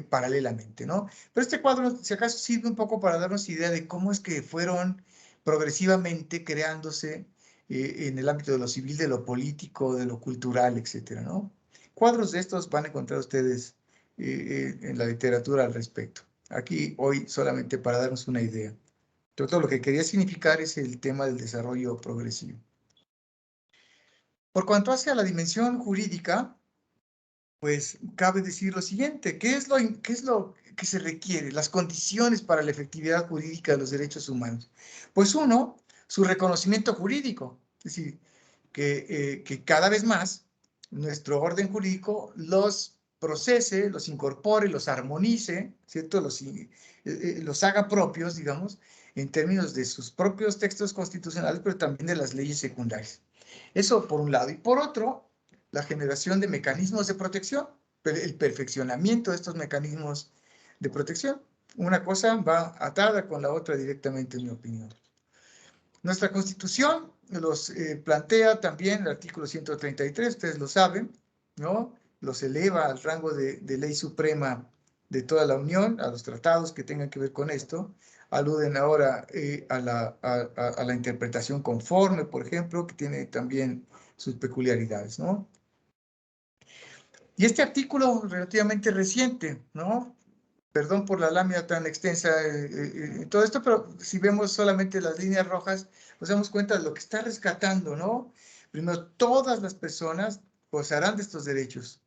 paralelamente, ¿no? Pero este cuadro, si acaso, sirve un poco para darnos idea de cómo es que fueron progresivamente creándose en el ámbito de lo civil, de lo político, de lo cultural, etcétera, ¿no? Cuadros de estos van a encontrar ustedes en la literatura al respecto. Aquí hoy solamente para darnos una idea. Todo lo que quería significar es el tema del desarrollo progresivo. Por cuanto hace a la dimensión jurídica, pues cabe decir lo siguiente: ¿qué es lo que se requiere? Las condiciones para la efectividad jurídica de los derechos humanos. Pues uno, su reconocimiento jurídico, es decir, que cada vez más nuestro orden jurídico los procese, los incorpore, los armonice, ¿cierto? Los haga propios, digamos, en términos de sus propios textos constitucionales, pero también de las leyes secundarias. Eso por un lado. Y por otro, la generación de mecanismos de protección, el perfeccionamiento de estos mecanismos de protección. Una cosa va atada con la otra directamente, en mi opinión. Nuestra Constitución los plantea también, el artículo 133, ustedes lo saben, ¿no? Los eleva al rango de ley suprema de toda la Unión, a los tratados que tengan que ver con esto. Aluden ahora a la interpretación conforme, por ejemplo, que tiene también sus peculiaridades, ¿no? Y este artículo relativamente reciente, ¿no? Perdón por la lámina tan extensa, todo esto, pero si vemos solamente las líneas rojas, nos damos cuenta de lo que está rescatando, ¿no? Primero, todas las personas gozarán de estos derechos.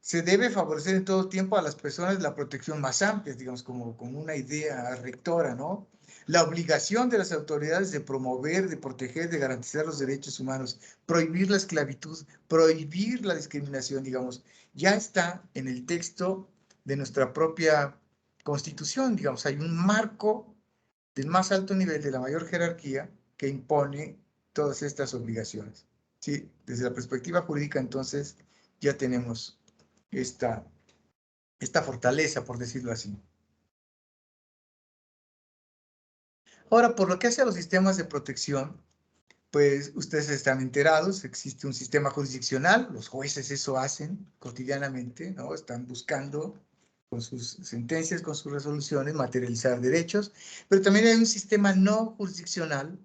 Se debe favorecer en todo tiempo a las personas la protección más amplia, digamos, como una idea rectora, ¿no? La obligación de las autoridades de promover, de proteger, de garantizar los derechos humanos, prohibir la esclavitud, prohibir la discriminación, digamos, ya está en el texto de nuestra propia Constitución, digamos, hay un marco del más alto nivel, de la mayor jerarquía, que impone todas estas obligaciones. ¿Sí? Desde la perspectiva jurídica, entonces, ya tenemos esta fortaleza, por decirlo así. Ahora, por lo que hace a los sistemas de protección, pues ustedes están enterados, existe un sistema jurisdiccional, los jueces eso hacen cotidianamente, ¿no? Están buscando con sus sentencias, con sus resoluciones, materializar derechos, pero también hay un sistema no jurisdiccional,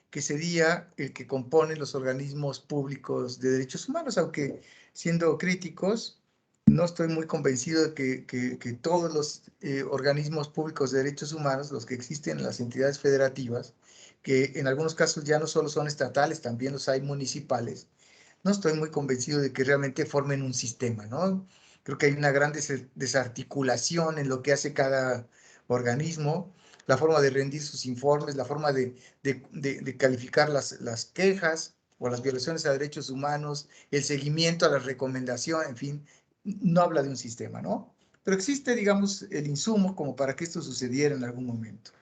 que sería el que componen los organismos públicos de derechos humanos, aunque siendo críticos, no estoy muy convencido de que todos los organismos públicos de derechos humanos, los que existen en las entidades federativas, que en algunos casos ya no solo son estatales, también los hay municipales, no estoy muy convencido de que realmente formen un sistema, ¿no? Creo que hay una gran desarticulación en lo que hace cada organismo, la forma de rendir sus informes, la forma de calificar las quejas o las violaciones a derechos humanos, el seguimiento a las recomendaciones, en fin, no habla de un sistema, ¿no? Pero existe, digamos, el insumo como para que esto sucediera en algún momento.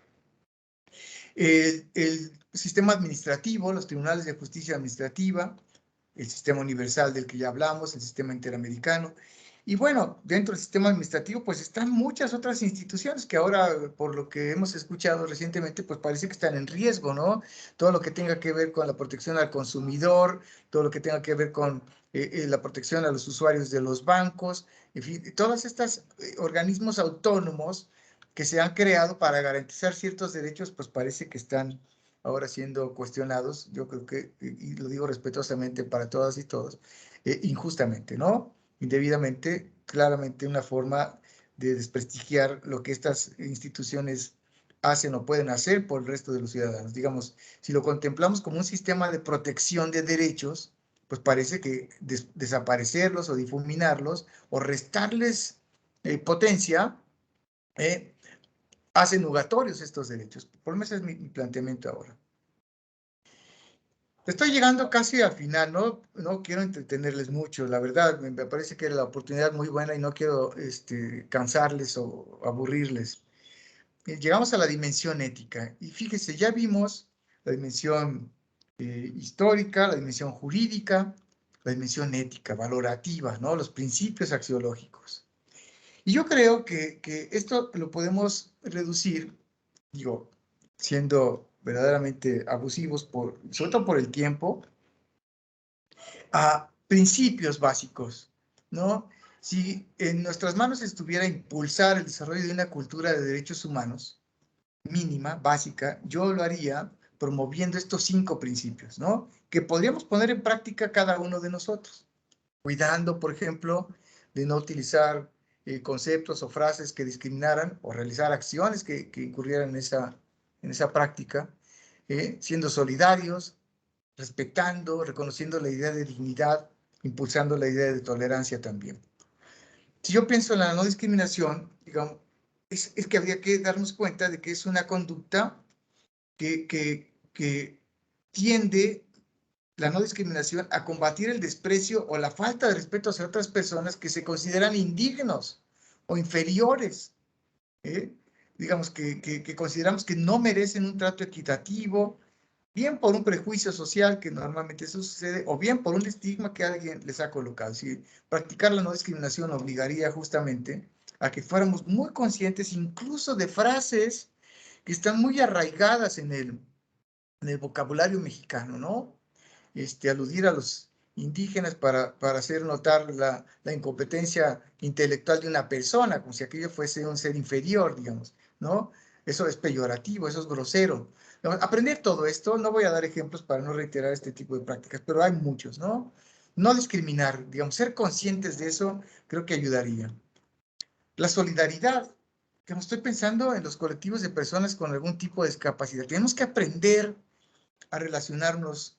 El sistema administrativo, los tribunales de justicia administrativa, el sistema universal del que ya hablamos, el sistema interamericano. Y bueno, dentro del sistema administrativo, pues están muchas otras instituciones que ahora, por lo que hemos escuchado recientemente, pues parece que están en riesgo, ¿no? Todo lo que tenga que ver con la protección al consumidor, todo lo que tenga que ver con la protección a los usuarios de los bancos, en fin, todos estos organismos autónomos que se han creado para garantizar ciertos derechos, pues parece que están ahora siendo cuestionados, yo creo que, y lo digo respetuosamente para todas y todos, injustamente, ¿no? Indebidamente, claramente una forma de desprestigiar lo que estas instituciones hacen o pueden hacer por el resto de los ciudadanos. Digamos, si lo contemplamos como un sistema de protección de derechos, pues parece que desaparecerlos o difuminarlos o restarles potencia, hacen nugatorios estos derechos. Por lo menos es mi planteamiento ahora. Estoy llegando casi al final, no quiero entretenerles mucho, la verdad, me parece que era la oportunidad muy buena y no quiero cansarles o aburrirles. llegamos a la dimensión ética. Y fíjese, ya vimos la dimensión histórica, la dimensión jurídica, la dimensión ética, valorativa, ¿no? Los principios axiológicos. Y yo creo que esto lo podemos reducir, digo, siendo verdaderamente abusivos, sobre todo por el tiempo, a principios básicos, ¿no? Si en nuestras manos estuviera impulsar el desarrollo de una cultura de derechos humanos mínima, básica, yo lo haría promoviendo estos 5 principios, ¿no? Que podríamos poner en práctica cada uno de nosotros, cuidando, por ejemplo, de no utilizar conceptos o frases que discriminaran o realizar acciones que incurrieran en esa práctica, siendo solidarios, respetando, reconociendo la idea de dignidad, impulsando la idea de tolerancia también. Si yo pienso en la no discriminación, digamos, es que habría que darnos cuenta de que es una conducta que tiende la no discriminación a combatir el desprecio o la falta de respeto hacia otras personas que se consideran indignos o inferiores. ¿eh? Digamos que consideramos que no merecen un trato equitativo, bien por un prejuicio social que normalmente eso sucede, o bien por un estigma que alguien les ha colocado. Si practicar la no discriminación obligaría justamente a que fuéramos muy conscientes incluso de frases que están muy arraigadas en el vocabulario mexicano, ¿no? Aludir a los indígenas para hacer notar la incompetencia intelectual de una persona, como si aquello fuese un ser inferior, digamos, ¿no? Eso es peyorativo, eso es grosero. Aprender todo esto, no voy a dar ejemplos para no reiterar este tipo de prácticas, pero hay muchos, ¿no? No discriminar, digamos, ser conscientes de eso, creo que ayudaría. La solidaridad, que estoy pensando en los colectivos de personas con algún tipo de discapacidad. Tenemos que aprender a relacionarnos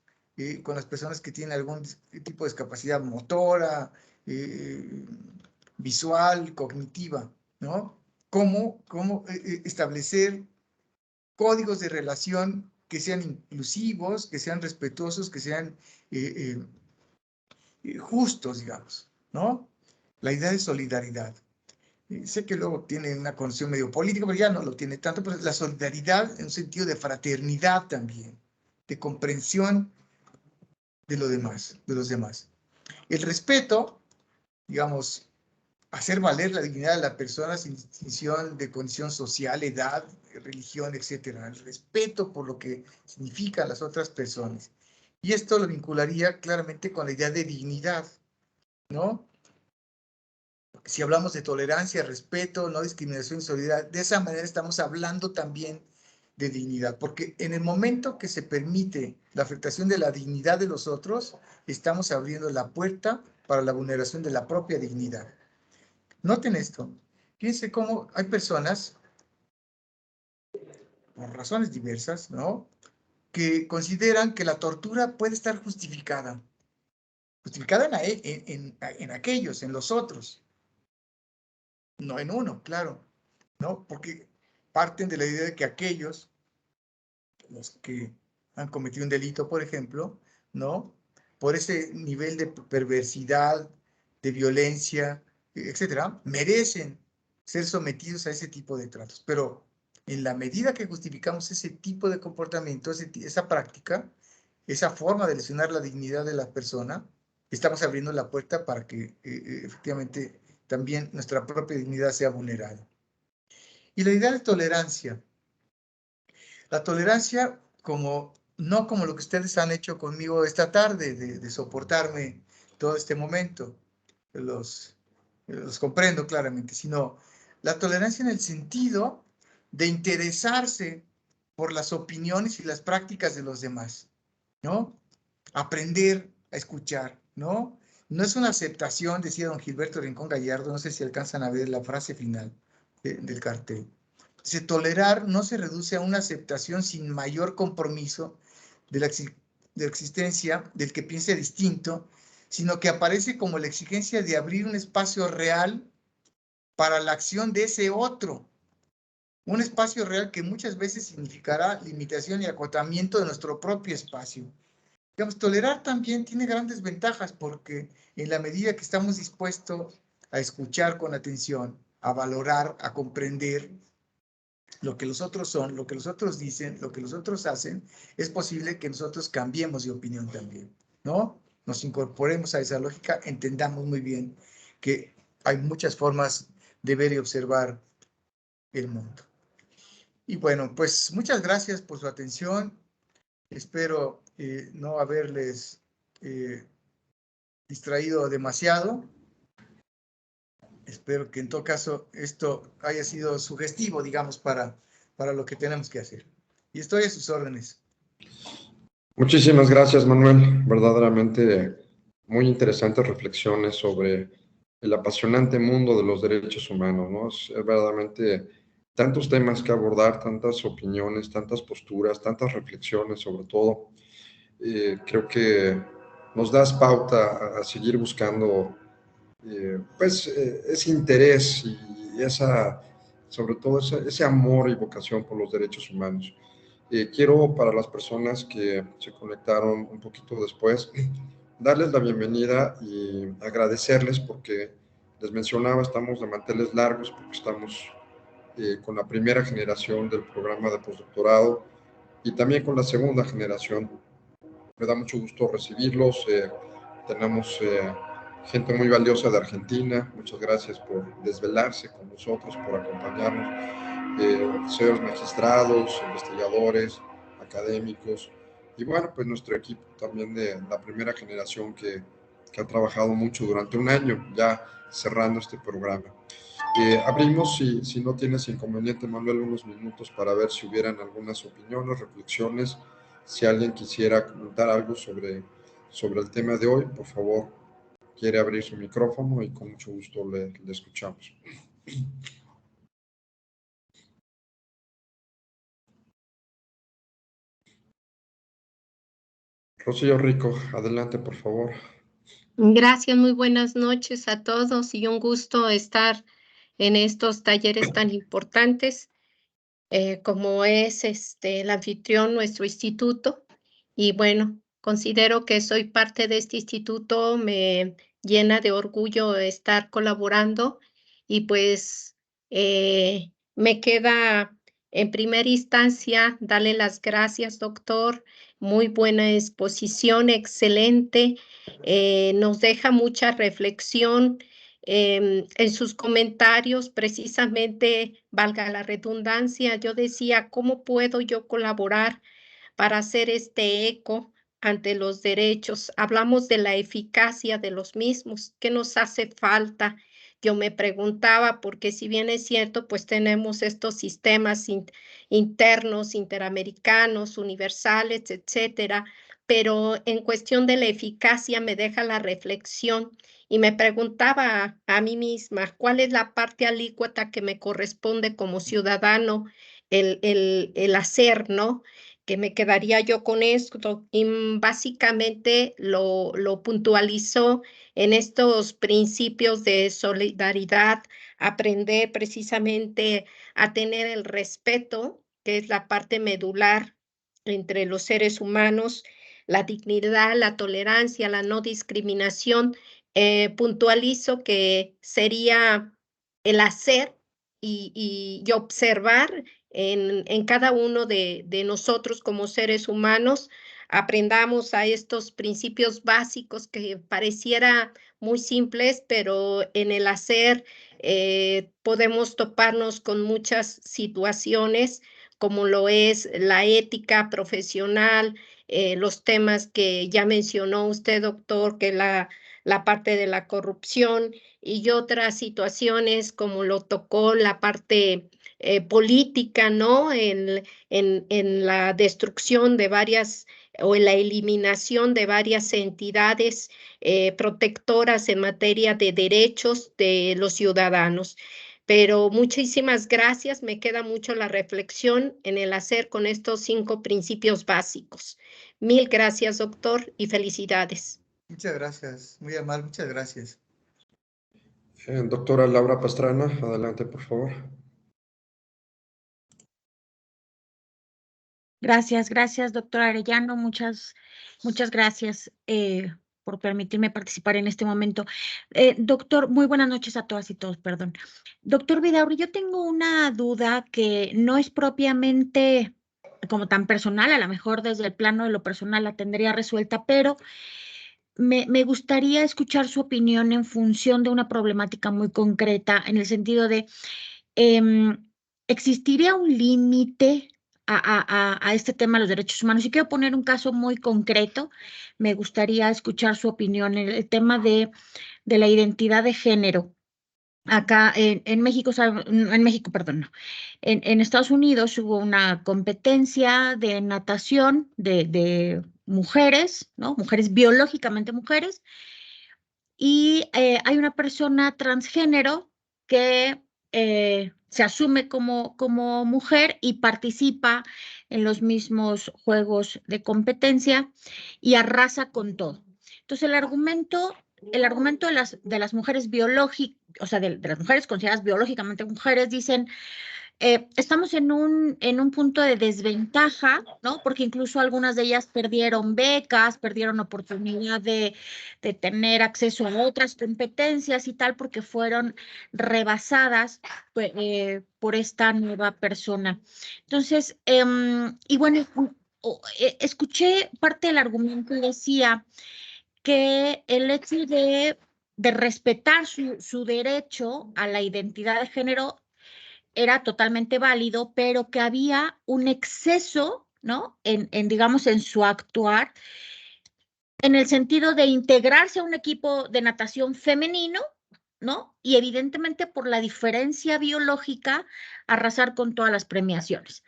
con las personas que tienen algún tipo de discapacidad motora, eh, visual, cognitiva, ¿no? Cómo establecer códigos de relación que sean inclusivos, que sean respetuosos, que sean justos, digamos, ¿no? La idea de solidaridad. Sé que luego tiene una connotación medio política, pero ya no lo tiene tanto, pero la solidaridad en un sentido de fraternidad también, de comprensión de lo demás, de los demás. El respeto, digamos, hacer valer la dignidad de la persona sin distinción de condición social, edad, religión, etcétera. El respeto por lo que significan las otras personas. Y esto lo vincularía claramente con la idea de dignidad, ¿no? Si hablamos de tolerancia, respeto, no discriminación y solidaridad, de esa manera estamos hablando también de dignidad, porque en el momento que se permite la afectación de la dignidad de los otros, estamos abriendo la puerta para la vulneración de la propia dignidad. Noten esto, fíjense cómo hay personas, por razones diversas, ¿no?, que consideran que la tortura puede estar justificada en aquellos, en los otros, no en uno, claro, ¿no? Porque parten de la idea de que aquellos, los que han cometido un delito, por ejemplo, ¿no? Por ese nivel de perversidad, de violencia, etcétera, merecen ser sometidos a ese tipo de tratos. Pero en la medida que justificamos ese tipo de comportamiento, esa práctica, esa forma de lesionar la dignidad de la persona, estamos abriendo la puerta para que efectivamente también nuestra propia dignidad sea vulnerada. Y la idea de tolerancia. La tolerancia, no como lo que ustedes han hecho conmigo esta tarde, de soportarme todo este momento, los, los comprendo claramente, sino la tolerancia en el sentido de interesarse por las opiniones y las prácticas de los demás, ¿no? Aprender a escuchar, ¿no? No es una aceptación, decía don Gilberto Rincón Gallardo, no sé si alcanzan a ver la frase final del cartel. Tolerar no se reduce a una aceptación sin mayor compromiso de la existencia del que piense distinto, sino que aparece como la exigencia de abrir un espacio real para la acción de ese otro. Un espacio real que muchas veces significará limitación y acotamiento de nuestro propio espacio. Digamos, tolerar también tiene grandes ventajas porque en la medida que estamos dispuestos a escuchar con atención, a valorar, a comprender, lo que los otros son, lo que los otros dicen, lo que los otros hacen, es posible que nosotros cambiemos de opinión también, ¿no? Nos incorporemos a esa lógica, entendamos muy bien que hay muchas formas de ver y observar el mundo. Y bueno, pues muchas gracias por su atención. Espero no haberles distraído demasiado. Espero que en todo caso esto haya sido sugestivo, digamos, para lo que tenemos que hacer. Y estoy a sus órdenes. Muchísimas gracias, Manuel. Verdaderamente muy interesantes reflexiones sobre el apasionante mundo de los derechos humanos, ¿no? Es verdaderamente tantos temas que abordar, tantas opiniones, tantas posturas, tantas reflexiones sobre todo. Creo que nos das pauta a seguir buscando ese interés y sobre todo ese amor y vocación por los derechos humanos. Quiero, para las personas que se conectaron un poquito después, darles la bienvenida y agradecerles porque les mencionaba, estamos de manteles largos porque estamos con la primera generación del programa de postdoctorado y también con la segunda generación. Me da mucho gusto recibirlos. Tenemos gente muy valiosa de Argentina. Muchas gracias por desvelarse con nosotros, por acompañarnos. Señores magistrados, investigadores, académicos y bueno, pues nuestro equipo también de la primera generación que ha trabajado mucho durante un año ya cerrando este programa. Abrimos, si no tienes inconveniente, Manuel, unos minutos para ver si hubieran algunas opiniones, reflexiones. Si alguien quisiera comentar algo sobre el tema de hoy, por favor, quiere abrir su micrófono y con mucho gusto le escuchamos. Rocío Rico, adelante, por favor. Gracias, muy buenas noches a todos y un gusto estar en estos talleres tan importantes como es el anfitrión, nuestro instituto. Y bueno, considero que soy parte de este instituto, me llena de orgullo estar colaborando y pues me queda en primera instancia darle las gracias, doctor. Muy buena exposición, excelente. Nos deja mucha reflexión en sus comentarios, precisamente, valga la redundancia, yo decía, ¿cómo puedo yo colaborar para hacer este eco ante los derechos? Hablamos de la eficacia de los mismos, ¿qué nos hace falta? Yo me preguntaba, porque si bien es cierto, pues tenemos estos sistemas internos, interamericanos, universales, etcétera, pero en cuestión de la eficacia me deja la reflexión y me preguntaba a mí misma, ¿cuál es la parte alícuota que me corresponde como ciudadano el hacer, ¿no? Que me quedaría yo con esto y básicamente lo puntualizó en estos principios de solidaridad, aprender precisamente a tener el respeto, que es la parte medular entre los seres humanos, la dignidad, la tolerancia, la no discriminación. Puntualizo que sería el hacer y observar en cada uno de nosotros como seres humanos, aprendamos a estos principios básicos que pareciera muy simples, pero en el hacer podemos toparnos con muchas situaciones, como lo es la ética profesional, los temas que ya mencionó usted, doctor, que la parte de la corrupción y otras situaciones como lo tocó la parte política, ¿no? En la destrucción de varias o en la eliminación de varias entidades protectoras en materia de derechos de los ciudadanos. Pero muchísimas gracias, me queda mucho la reflexión en el hacer con estos 5 principios básicos. Mil gracias, doctor, y felicidades. Muchas gracias, muy amable, muchas gracias. Doctora Laura Pastrana, adelante, por favor. Gracias, doctor Arellano, muchas gracias. por permitirme participar en este momento. Doctor, muy buenas noches a todas y todos, perdón. Doctor Vidaurri, yo tengo una duda que no es propiamente como tan personal, a lo mejor desde el plano de lo personal la tendría resuelta, pero me gustaría escuchar su opinión en función de una problemática muy concreta, en el sentido de, ¿existiría un límite a este tema de los derechos humanos? Y quiero poner un caso muy concreto. Me gustaría escuchar su opinión en el tema de la identidad de género. Acá en México, en México, perdón, no. En Estados Unidos hubo una competencia de natación de mujeres, ¿no? Mujeres, biológicamente mujeres, y hay una persona transgénero que se asume como mujer y participa en los mismos juegos de competencia y arrasa con todo. Entonces, el argumento de las mujeres biológicas, o sea, de las mujeres consideradas biológicamente mujeres, dicen, estamos en un punto de desventaja, ¿no? Porque incluso algunas de ellas perdieron becas, perdieron oportunidad de tener acceso a otras competencias y tal, porque fueron rebasadas por esta nueva persona. Entonces, y bueno, escuché parte del argumento y decía que el hecho de respetar su derecho a la identidad de género era totalmente válido, pero que había un exceso, ¿no? Digamos, en su actuar, en el sentido de integrarse a un equipo de natación femenino, ¿no? Y evidentemente por la diferencia biológica, arrasar con todas las premiaciones.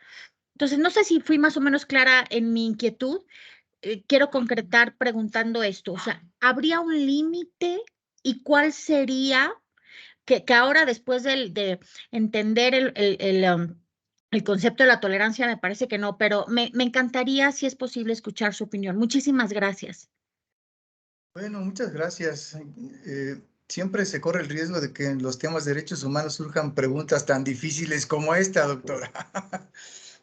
Entonces, no sé si fui más o menos clara en mi inquietud. Quiero concretar preguntando esto, o sea, ¿habría un límite y cuál sería? Que ahora después de entender el concepto de la tolerancia me parece que no, pero me encantaría, si es posible, escuchar su opinión. Muchísimas gracias. Bueno, muchas gracias. Siempre se corre el riesgo de que en los temas de derechos humanos surjan preguntas tan difíciles como esta, doctora.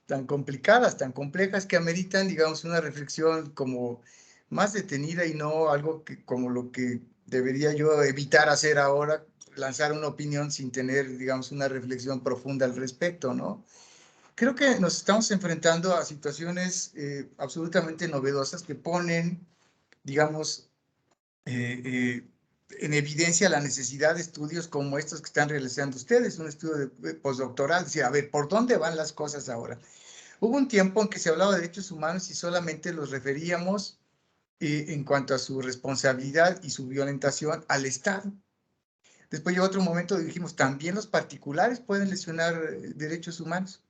Tan complicadas, tan complejas, que ameritan, digamos, una reflexión como más detenida y no algo que como lo que debería yo evitar hacer ahora, lanzar una opinión sin tener, digamos, una reflexión profunda al respecto, ¿no? Creo que nos estamos enfrentando a situaciones absolutamente novedosas que ponen, digamos, en evidencia la necesidad de estudios como estos que están realizando ustedes, un estudio de postdoctoral, decir, a ver, ¿por dónde van las cosas ahora? Hubo un tiempo en que se hablaba de derechos humanos y solamente los referíamos en cuanto a su responsabilidad y su violentación al Estado. Después llegó otro momento y dijimos, también los particulares pueden lesionar derechos humanos.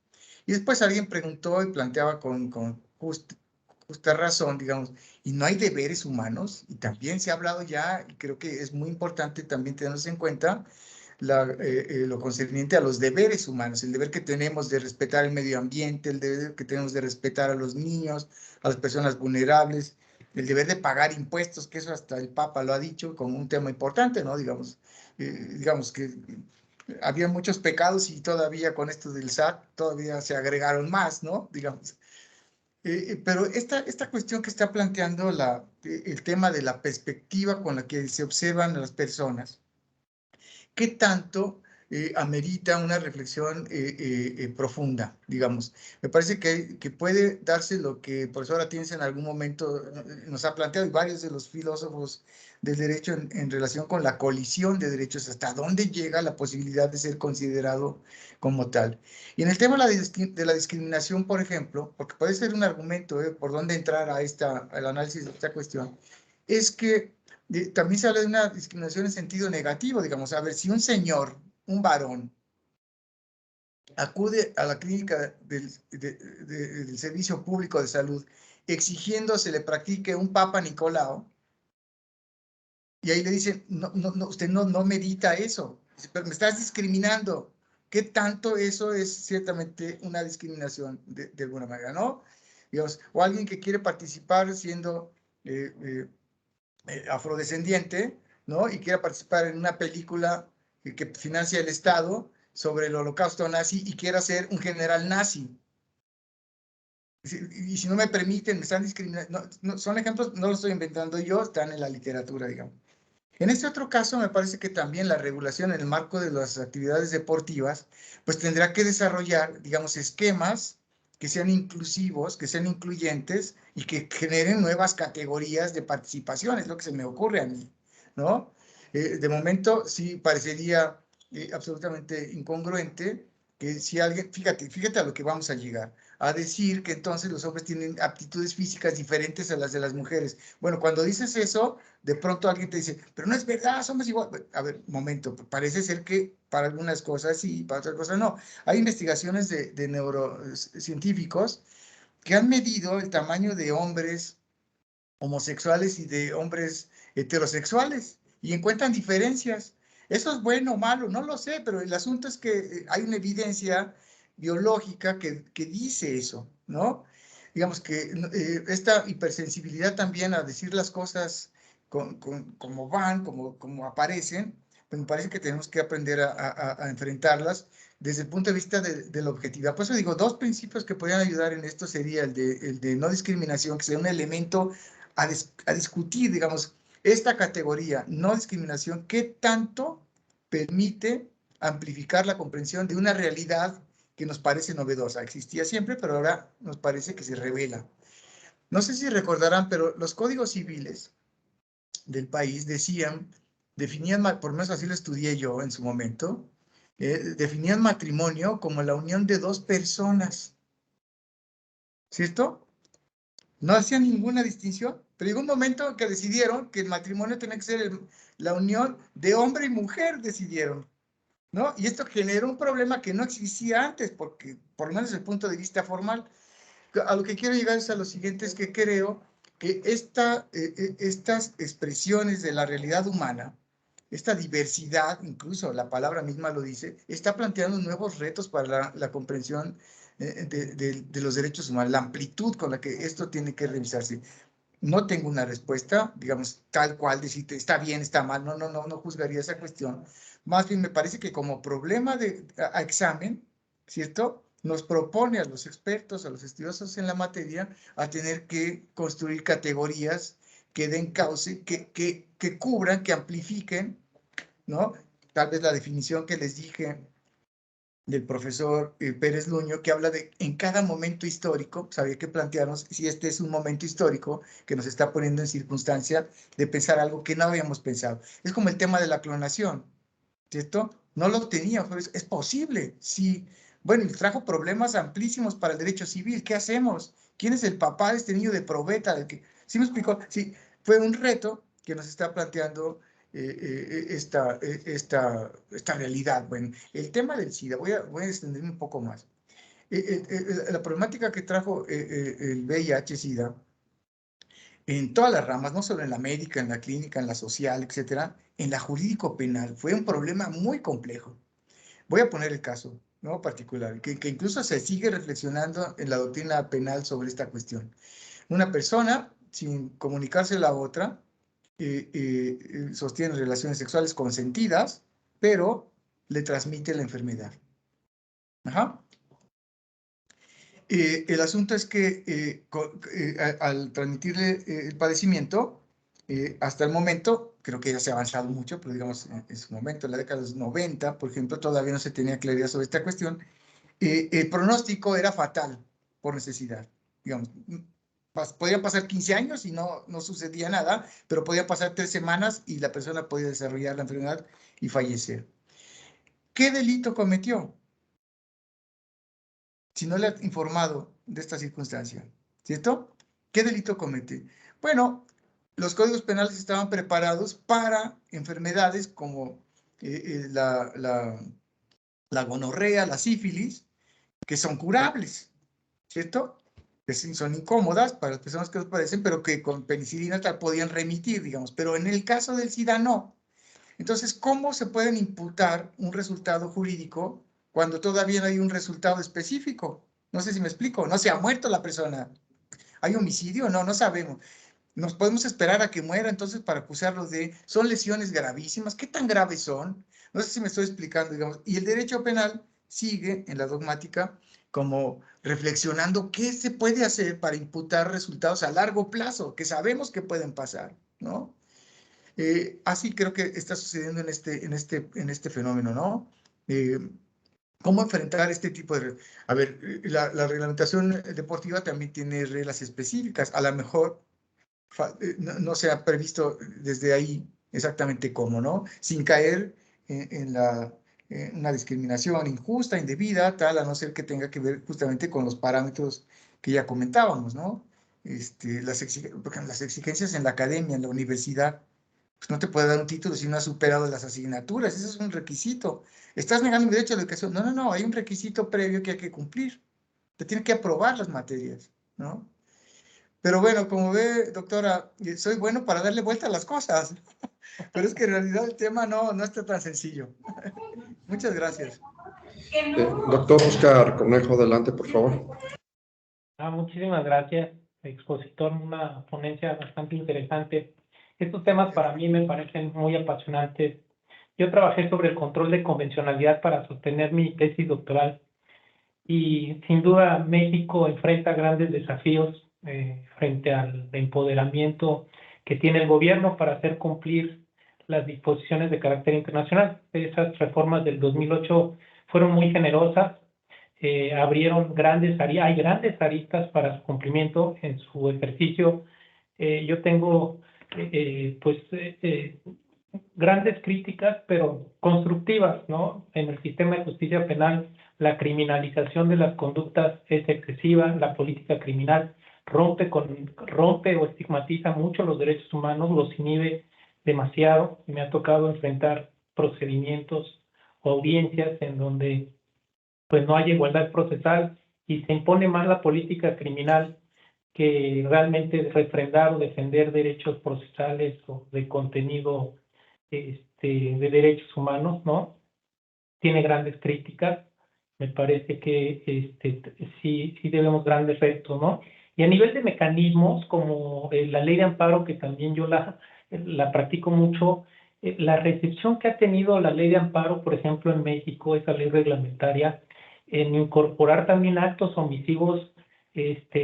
Y después alguien preguntó y planteaba con justa razón, digamos, ¿y no hay deberes humanos? Y también se ha hablado ya, y creo que es muy importante también tenernos en cuenta lo concerniente a los deberes humanos, el deber que tenemos de respetar el medio ambiente, el deber que tenemos de respetar a los niños, a las personas vulnerables, el deber de pagar impuestos, que eso hasta el Papa lo ha dicho como un tema importante, ¿no? Digamos que había muchos pecados y todavía con esto del SAT todavía se agregaron más, ¿no? Digamos. Pero esta cuestión que está planteando el tema de la perspectiva con la que se observan a las personas, ¿qué tanto amerita una reflexión profunda, digamos? Me parece que puede darse lo que el profesor Atienza en algún momento nos ha planteado y varios de los filósofos del derecho en relación con la colisión de derechos, hasta dónde llega la posibilidad de ser considerado como tal. Y en el tema de la discriminación, por ejemplo, porque puede ser un argumento por dónde entrar al análisis de esta cuestión, es que también se habla de una discriminación en sentido negativo, digamos, a ver, si un señor, un varón, acude a la clínica del Servicio Público de Salud exigiendo se le practique un Papa Nicolau, y ahí le dicen, no, usted no medita eso, pero me estás discriminando. ¿Qué tanto eso es ciertamente una discriminación de alguna manera, no? Digamos, o alguien que quiere participar siendo afrodescendiente, ¿no? Y quiera participar en una película que financia el Estado sobre el holocausto nazi y quiera ser un general nazi. Y si no me permiten, me están discriminando. Son ejemplos, no los estoy inventando yo, están en la literatura, digamos. En este otro caso, me parece que también la regulación en el marco de las actividades deportivas, pues tendrá que desarrollar, digamos, esquemas que sean inclusivos, que sean incluyentes y que generen nuevas categorías de participación, es lo que se me ocurre a mí, ¿no? De momento, sí parecería absolutamente incongruente que si alguien, fíjate a lo que vamos a llegar, a decir que entonces los hombres tienen aptitudes físicas diferentes a las de las mujeres. Bueno, cuando dices eso, de pronto alguien te dice, pero no es verdad, somos igual. A ver, momento, parece ser que para algunas cosas sí, para otras cosas no. Hay investigaciones de neurocientíficos que han medido el tamaño de hombres homosexuales y de hombres heterosexuales y encuentran diferencias. ¿Eso es bueno o malo? No lo sé, pero el asunto es que hay una evidencia biológica que dice eso, ¿no? Digamos que esta hipersensibilidad también a decir las cosas como van, como aparecen, pues me parece que tenemos que aprender a enfrentarlas desde el punto de vista de la objetividad. Por eso digo, dos principios que podrían ayudar en esto sería el de no discriminación, que sería un elemento a discutir, digamos, esta categoría, no discriminación, ¿qué tanto permite amplificar la comprensión de una realidad que nos parece novedosa? Existía siempre, pero ahora nos parece que se revela. No sé si recordarán, pero los códigos civiles del país definían, por lo menos así lo estudié yo en su momento, definían matrimonio como la unión de dos personas, ¿cierto? No hacían ninguna distinción, pero llegó un momento que decidieron que el matrimonio tenía que ser la unión de hombre y mujer, decidieron, ¿no? Y esto generó un problema que no existía antes, porque por lo menos desde el punto de vista formal, a lo que quiero llegar es a lo siguiente, es que creo que estas expresiones de la realidad humana, esta diversidad, incluso la palabra misma lo dice, está planteando nuevos retos para la comprensión de los derechos humanos, la amplitud con la que esto tiene que revisarse. No tengo una respuesta, digamos, tal cual, decirte está bien, está mal, no juzgaría esa cuestión. Más bien me parece que como problema a examen, ¿cierto? Nos propone a los expertos, a los estudiosos en la materia, a tener que construir categorías que den cauce, que cubran, que amplifiquen, ¿no? Tal vez la definición que les dije del profesor Pérez Luño, que habla de en cada momento histórico, pues había que plantearnos si este es un momento histórico que nos está poniendo en circunstancia de pensar algo que no habíamos pensado. Es como el tema de la clonación, ¿cierto? No lo tenía, pero es posible, sí. Bueno, y trajo problemas amplísimos para el derecho civil. ¿Qué hacemos? ¿Quién es el papá de este niño de probeta? ¿Sí me explicó? Sí, fue un reto que nos está planteando esta realidad. Bueno, el tema del SIDA, voy a extenderme un poco más. La problemática que trajo el VIH-SIDA en todas las ramas, no solo en la médica, en la clínica, en la social, etcétera, en la jurídico-penal, fue un problema muy complejo. Voy a poner el caso, ¿no? Particular, que incluso se sigue reflexionando en la doctrina penal sobre esta cuestión. Una persona, sin comunicarse a la otra, sostiene relaciones sexuales consentidas, pero le transmite la enfermedad. Ajá. El asunto es que al transmitirle el padecimiento, hasta el momento, creo que ya se ha avanzado mucho, pero digamos en su momento, en la década de los 90, por ejemplo, todavía no se tenía claridad sobre esta cuestión, el pronóstico era fatal por necesidad. Digamos, podían pasar 15 años y no sucedía nada, pero podían pasar 3 semanas y la persona podía desarrollar la enfermedad y fallecer. ¿Qué delito cometió? Si no le ha informado de esta circunstancia, ¿cierto? ¿Qué delito comete? Bueno, los códigos penales estaban preparados para enfermedades como la gonorrea, la sífilis, que son curables, ¿cierto? Que son incómodas para las personas que los padecen, pero que con penicilina tal podían remitir, digamos. Pero en el caso del SIDA no. Entonces, ¿cómo se pueden imputar un resultado jurídico cuando todavía no hay un resultado específico? No sé si me explico. No se ha muerto la persona. ¿Hay homicidio? No sabemos. Nos podemos esperar a que muera entonces para acusarlo de... Son lesiones gravísimas. ¿Qué tan graves son? No sé si me estoy explicando, digamos. Y el derecho penal sigue en la dogmática como reflexionando qué se puede hacer para imputar resultados a largo plazo, que sabemos que pueden pasar, ¿no? Así creo que está sucediendo en este fenómeno, ¿no? ¿Cómo enfrentar este tipo de... A ver, la reglamentación deportiva también tiene reglas específicas. A lo mejor no se ha previsto desde ahí exactamente cómo, ¿no? Sin caer en una discriminación injusta, indebida, tal, a no ser que tenga que ver justamente con los parámetros que ya comentábamos, ¿no? Porque las exigencias en la academia, en la universidad, pues no te puede dar un título si no has superado las asignaturas. Ese es un requisito. ¿Estás negando mi derecho a la educación? No, no, no. Hay un requisito previo que hay que cumplir. Te tienen que aprobar las materias, ¿no? Pero bueno, como ve, doctora, soy bueno para darle vuelta a las cosas. Pero es que en realidad el tema no está tan sencillo. Muchas gracias. Doctor Oscar Cornejo, adelante, por favor. Muchísimas gracias, expositor, una ponencia bastante interesante. Estos temas para mí me parecen muy apasionantes. Yo trabajé sobre el control de convencionalidad para sostener mi tesis doctoral y sin duda México enfrenta grandes desafíos frente al empoderamiento que tiene el gobierno para hacer cumplir las disposiciones de carácter internacional. Esas reformas del 2008 fueron muy generosas, abrieron hay grandes aristas para su cumplimiento en su ejercicio. Yo tengo grandes críticas, pero constructivas, ¿no? En el sistema de justicia penal, la criminalización de las conductas es excesiva, la política criminal rompe o estigmatiza mucho los derechos humanos, los inhibe demasiado. Me ha tocado enfrentar procedimientos o audiencias en donde pues no hay igualdad procesal y se impone más la política criminal que realmente refrendar o defender derechos procesales o de contenido de derechos humanos, ¿no? Tiene grandes críticas. Me parece que sí debemos grandes retos, ¿no? Y a nivel de mecanismos, como la ley de amparo, que también yo la practico mucho, la recepción que ha tenido la ley de amparo, por ejemplo, en México, esa ley reglamentaria, en incorporar también actos omisivos,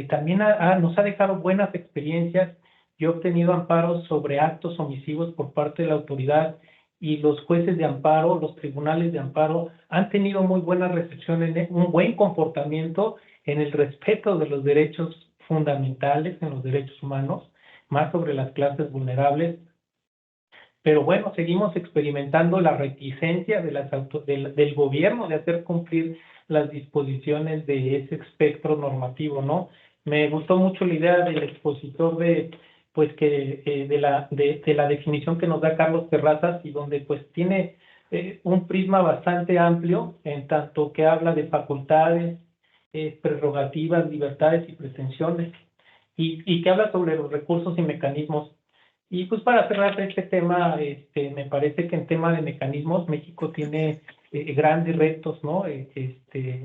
también nos ha dejado buenas experiencias. Yo he obtenido amparos sobre actos omisivos por parte de la autoridad y los jueces de amparo, los tribunales de amparo han tenido muy buena recepción, un buen comportamiento en el respeto de los derechos fundamentales, en los derechos humanos, más sobre las clases vulnerables. Pero bueno, seguimos experimentando la reticencia del gobierno de hacer cumplir las disposiciones de ese espectro normativo, ¿no? Me gustó mucho la idea del expositor de la definición que nos da Carlos Terrazas y donde pues tiene un prisma bastante amplio en tanto que habla de facultades, prerrogativas, libertades y pretensiones y que habla sobre los recursos y mecanismos. Y pues para cerrar este tema, me parece que en tema de mecanismos México tiene grandes retos, ¿no?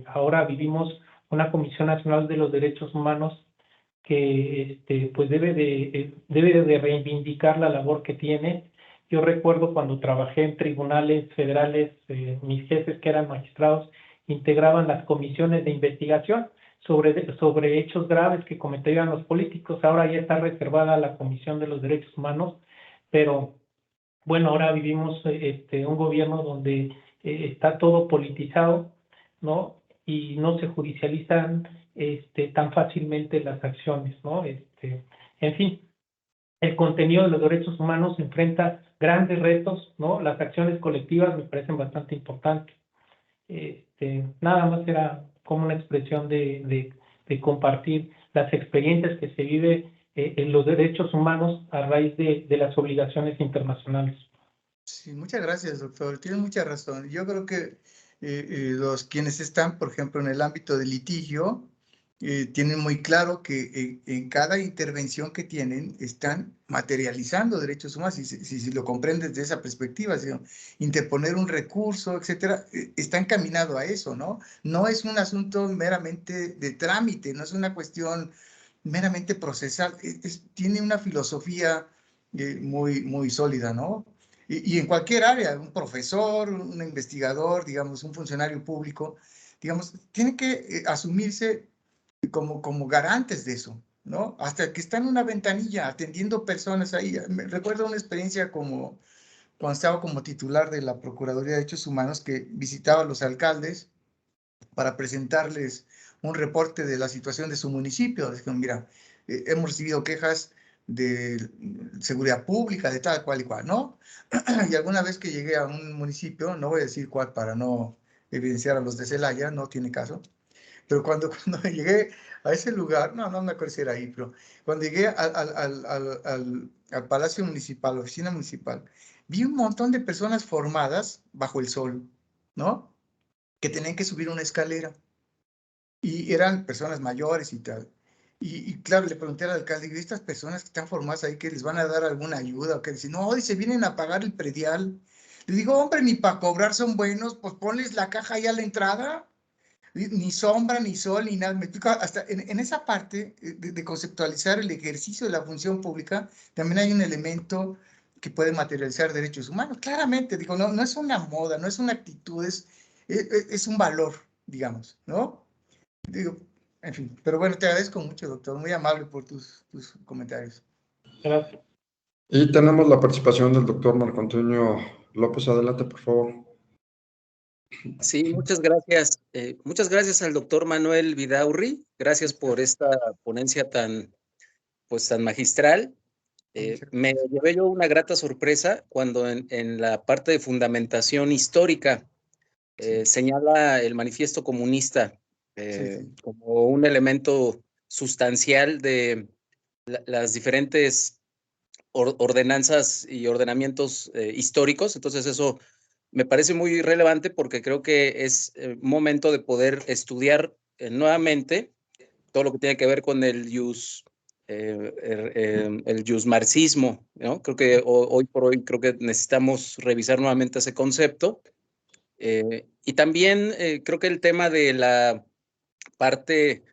Ahora vivimos una Comisión Nacional de los Derechos Humanos que pues debe de reivindicar la labor que tiene. Yo recuerdo cuando trabajé en tribunales federales, mis jefes que eran magistrados integraban las comisiones de investigación sobre hechos graves que cometían los políticos. Ahora ya está reservada la Comisión de los Derechos Humanos, pero bueno, ahora vivimos un gobierno donde está todo politizado, ¿no? Y no se judicializan tan fácilmente las acciones, ¿no? En fin, el contenido de los derechos humanos enfrenta grandes retos, ¿no? Las acciones colectivas me parecen bastante importantes. Nada más era como una expresión de compartir las experiencias que se vive en los derechos humanos a raíz de las obligaciones internacionales. Sí, muchas gracias, doctor. Tienes mucha razón. Yo creo que quienes están, por ejemplo, en el ámbito del litigio, tienen muy claro que en cada intervención que tienen están materializando derechos humanos, si lo comprendes desde esa perspectiva, ¿sí? Interponer un recurso, etcétera, está encaminado a eso, ¿no? No es un asunto meramente de trámite, no es una cuestión meramente procesal, tiene una filosofía muy sólida, ¿no? Y en cualquier área, un profesor, un investigador, digamos, un funcionario público, digamos, tienen que asumirse como garantes de eso, ¿no? Hasta que están en una ventanilla atendiendo personas ahí. Me recuerdo una experiencia como cuando estaba como titular de la Procuraduría de Derechos Humanos, que visitaba a los alcaldes para presentarles un reporte de la situación de su municipio. Dijeron, mira, hemos recibido quejas de seguridad pública, de tal, cual y cual, ¿no? Y alguna vez que llegué a un municipio, no voy a decir cuál para no evidenciar a los de Celaya, no tiene caso, pero cuando llegué a ese lugar, no me acuerdo si era ahí, pero cuando llegué al Palacio Municipal, oficina municipal, vi un montón de personas formadas bajo el sol, ¿no? Que tenían que subir una escalera. Y eran personas mayores y tal. Y claro, le pregunté al alcalde, ¿y estas personas que están formadas ahí, que les van a dar alguna ayuda? O que dice, no, dice, vienen a pagar el predial. Le digo, hombre, ni para cobrar son buenos, pues ponles la caja ahí a la entrada. Ni sombra, ni sol, ni nada. Me explico, hasta en esa parte de conceptualizar el ejercicio de la función pública, también hay un elemento que puede materializar derechos humanos. Claramente, digo, no es una moda, no es una actitud, es un valor, digamos, ¿no? Digo, en fin, pero bueno, te agradezco mucho, doctor, muy amable por tus comentarios. Gracias. Y tenemos la participación del doctor Marco Antonio López. Adelante, por favor. Sí, muchas gracias. Muchas gracias al doctor Manuel Vidaurri. Gracias por esta ponencia tan magistral. Me llevé yo una grata sorpresa cuando en la parte de fundamentación histórica señala el manifiesto comunista como un elemento sustancial de las diferentes ordenanzas y ordenamientos históricos. Entonces eso me parece muy relevante porque creo que es momento de poder estudiar nuevamente todo lo que tiene que ver con el marxismo, ¿no? Creo que hoy por hoy creo que necesitamos revisar nuevamente ese concepto. Y también creo que el tema de la parte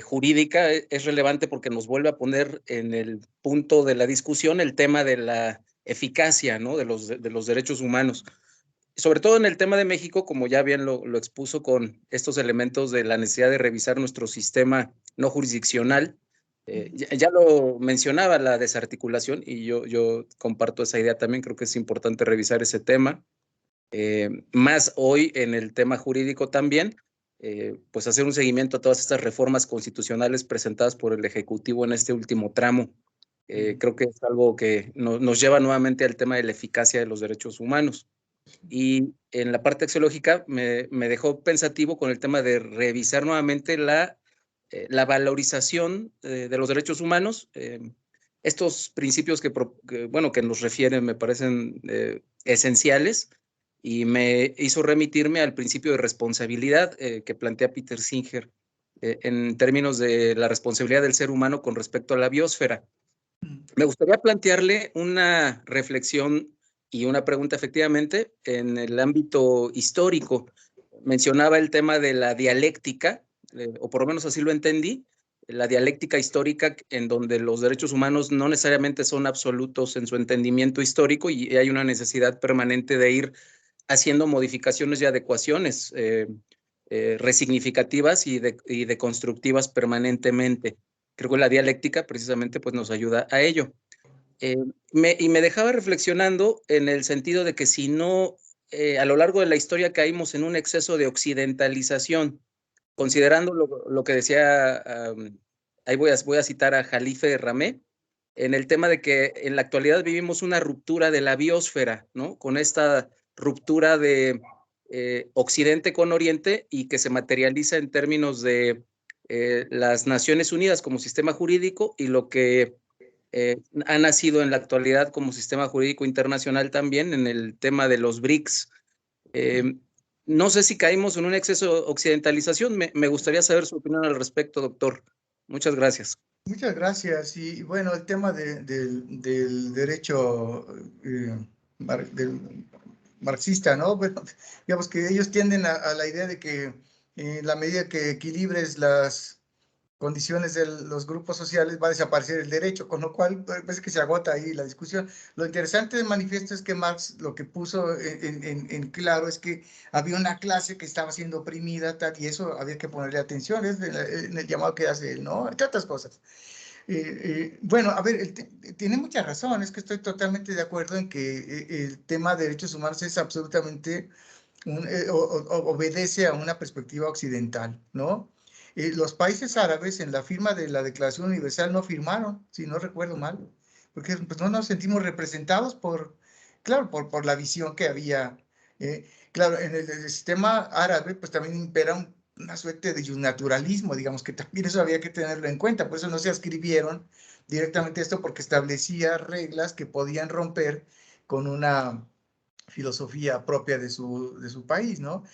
jurídica es relevante porque nos vuelve a poner en el punto de la discusión el tema de la eficacia, ¿no? de los derechos humanos. Sobre todo en el tema de México, como ya bien lo expuso con estos elementos de la necesidad de revisar nuestro sistema no jurisdiccional. Ya lo mencionaba la desarticulación y yo comparto esa idea también. Creo que es importante revisar ese tema. Más hoy en el tema jurídico también, pues hacer un seguimiento a todas estas reformas constitucionales presentadas por el Ejecutivo en este último tramo. Creo que es algo que nos lleva nuevamente al tema de la eficacia de los derechos humanos. Y en la parte axiológica me dejó pensativo con el tema de revisar nuevamente la valorización de los derechos humanos. Estos principios que nos refieren me parecen esenciales y me hizo remitirme al principio de responsabilidad que plantea Peter Singer en términos de la responsabilidad del ser humano con respecto a la biosfera. Me gustaría plantearle una reflexión y una pregunta efectivamente en el ámbito histórico. Mencionaba el tema de la dialéctica, o por lo menos así lo entendí, la dialéctica histórica en donde los derechos humanos no necesariamente son absolutos en su entendimiento histórico y hay una necesidad permanente de ir haciendo modificaciones y adecuaciones resignificativas y de constructivas permanentemente. Creo que la dialéctica precisamente pues nos ayuda a ello. Y me dejaba reflexionando en el sentido de que si no, a lo largo de la historia caímos en un exceso de occidentalización, considerando lo que decía, ahí voy a citar a Jalife Ramé, en el tema de que en la actualidad vivimos una ruptura de la biosfera, ¿no? Con esta ruptura de Occidente con Oriente y que se materializa en términos de las Naciones Unidas como sistema jurídico y lo que ha nacido en la actualidad como sistema jurídico internacional también en el tema de los BRICS. No sé si caímos en un exceso de occidentalización. Me gustaría saber su opinión al respecto, doctor. Muchas gracias. Muchas gracias. Y bueno, el tema del derecho del marxista, ¿no? Bueno, digamos que ellos tienden a la idea de que en la medida que equilibres condiciones de los grupos sociales va a desaparecer el derecho, con lo cual parece que se agota ahí la discusión. Lo interesante del manifiesto es que Marx lo que puso en claro es que había una clase que estaba siendo oprimida, tal, y eso había que ponerle atención, es en el llamado que hace él, ¿no? Entre otras cosas. Bueno, a ver, tiene mucha razón, es que estoy totalmente de acuerdo en que el tema de derechos humanos es absolutamente, obedece a una perspectiva occidental, ¿no? Los países árabes en la firma de la Declaración Universal no firmaron, si no recuerdo mal, porque pues, no nos sentimos representados claro, por la visión que había. Claro, en el sistema árabe pues también impera una suerte de naturalismo, digamos, que también eso había que tenerlo en cuenta, por eso no se adscribieron directamente esto, porque establecía reglas que podían romper con una filosofía propia de su país, ¿no?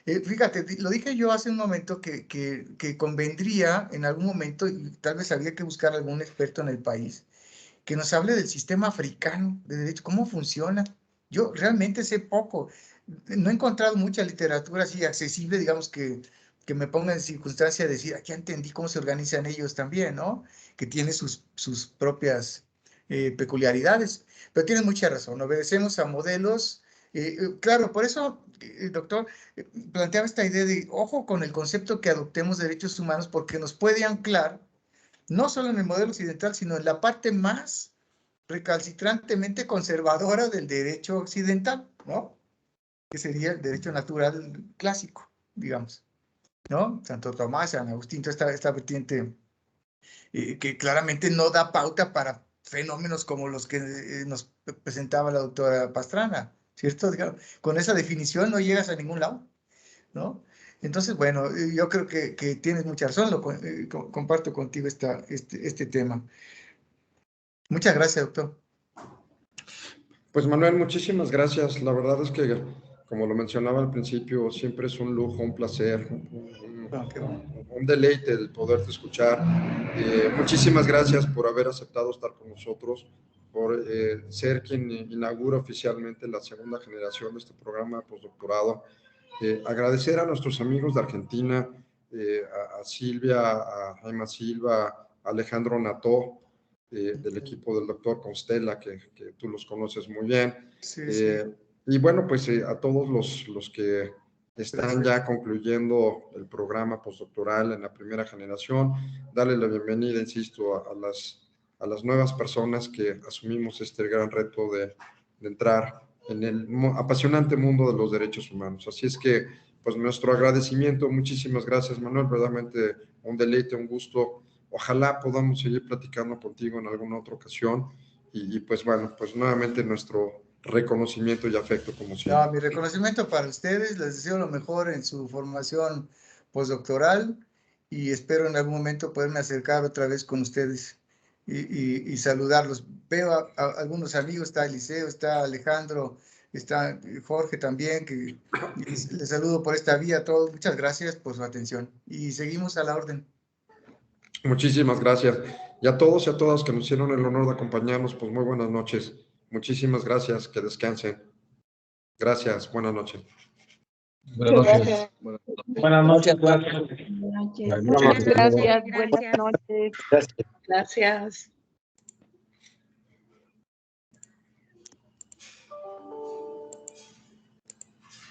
Fíjate, lo dije yo hace un momento que convendría en algún momento, y tal vez había que buscar algún experto en el país, que nos hable del sistema africano de derecho, cómo funciona. Yo realmente sé poco, no he encontrado mucha literatura así accesible, digamos, que me ponga en circunstancia de decir, aquí entendí cómo se organizan ellos también, ¿no? Que tiene sus propias peculiaridades, pero tienen mucha razón, obedecemos a modelos. Claro, por eso, doctor, planteaba esta idea de, ojo con el concepto que adoptemos de derechos humanos, porque nos puede anclar, no solo en el modelo occidental, sino en la parte más recalcitrantemente conservadora del derecho occidental, ¿no? Que sería el derecho natural clásico, digamos, ¿no? Santo Tomás, San Agustín, toda esta vertiente que claramente no da pauta para fenómenos como los que nos presentaba la doctora Pastrana, ¿cierto? Digamos, con esa definición no llegas a ningún lado, ¿no? Entonces, bueno, yo creo que tienes mucha razón, comparto contigo este tema. Muchas gracias, doctor. Pues Manuel, muchísimas gracias. La verdad es que, como lo mencionaba al principio, siempre es un lujo, un placer, un deleite el poderte escuchar. Muchísimas gracias por haber aceptado estar con nosotros, por ser quien inaugura oficialmente la segunda generación de este programa de postdoctorado. Agradecer a nuestros amigos de Argentina, a Silvia, a Jaime Silva, a Alejandro Nató, del equipo del doctor Constella, que tú los conoces muy bien. Sí, sí. Y bueno, pues a todos los que están ya concluyendo el programa postdoctoral en la primera generación, darle la bienvenida, insisto, a las nuevas personas que asumimos este gran reto de entrar en el apasionante mundo de los derechos humanos. Así es que, pues nuestro agradecimiento, muchísimas gracias, Manuel, verdaderamente un deleite, un gusto. Ojalá podamos seguir platicando contigo en alguna otra ocasión y pues bueno, pues nuevamente nuestro reconocimiento y afecto como siempre. No, mi reconocimiento para ustedes, les deseo lo mejor en su formación postdoctoral y espero en algún momento poderme acercar otra vez con ustedes y saludarlos. Veo a algunos amigos, está Eliseo, está Alejandro, está Jorge también, que les saludo por esta vía a todos. Muchas gracias por su atención y seguimos a la orden. Muchísimas gracias. Y a todos y a todas que nos hicieron el honor de acompañarnos, pues muy buenas noches. Muchísimas gracias, que descansen. Gracias, buenas noches. Buenas noches. Buenas noches. Muchas gracias. Buenas noches. Gracias. Gracias.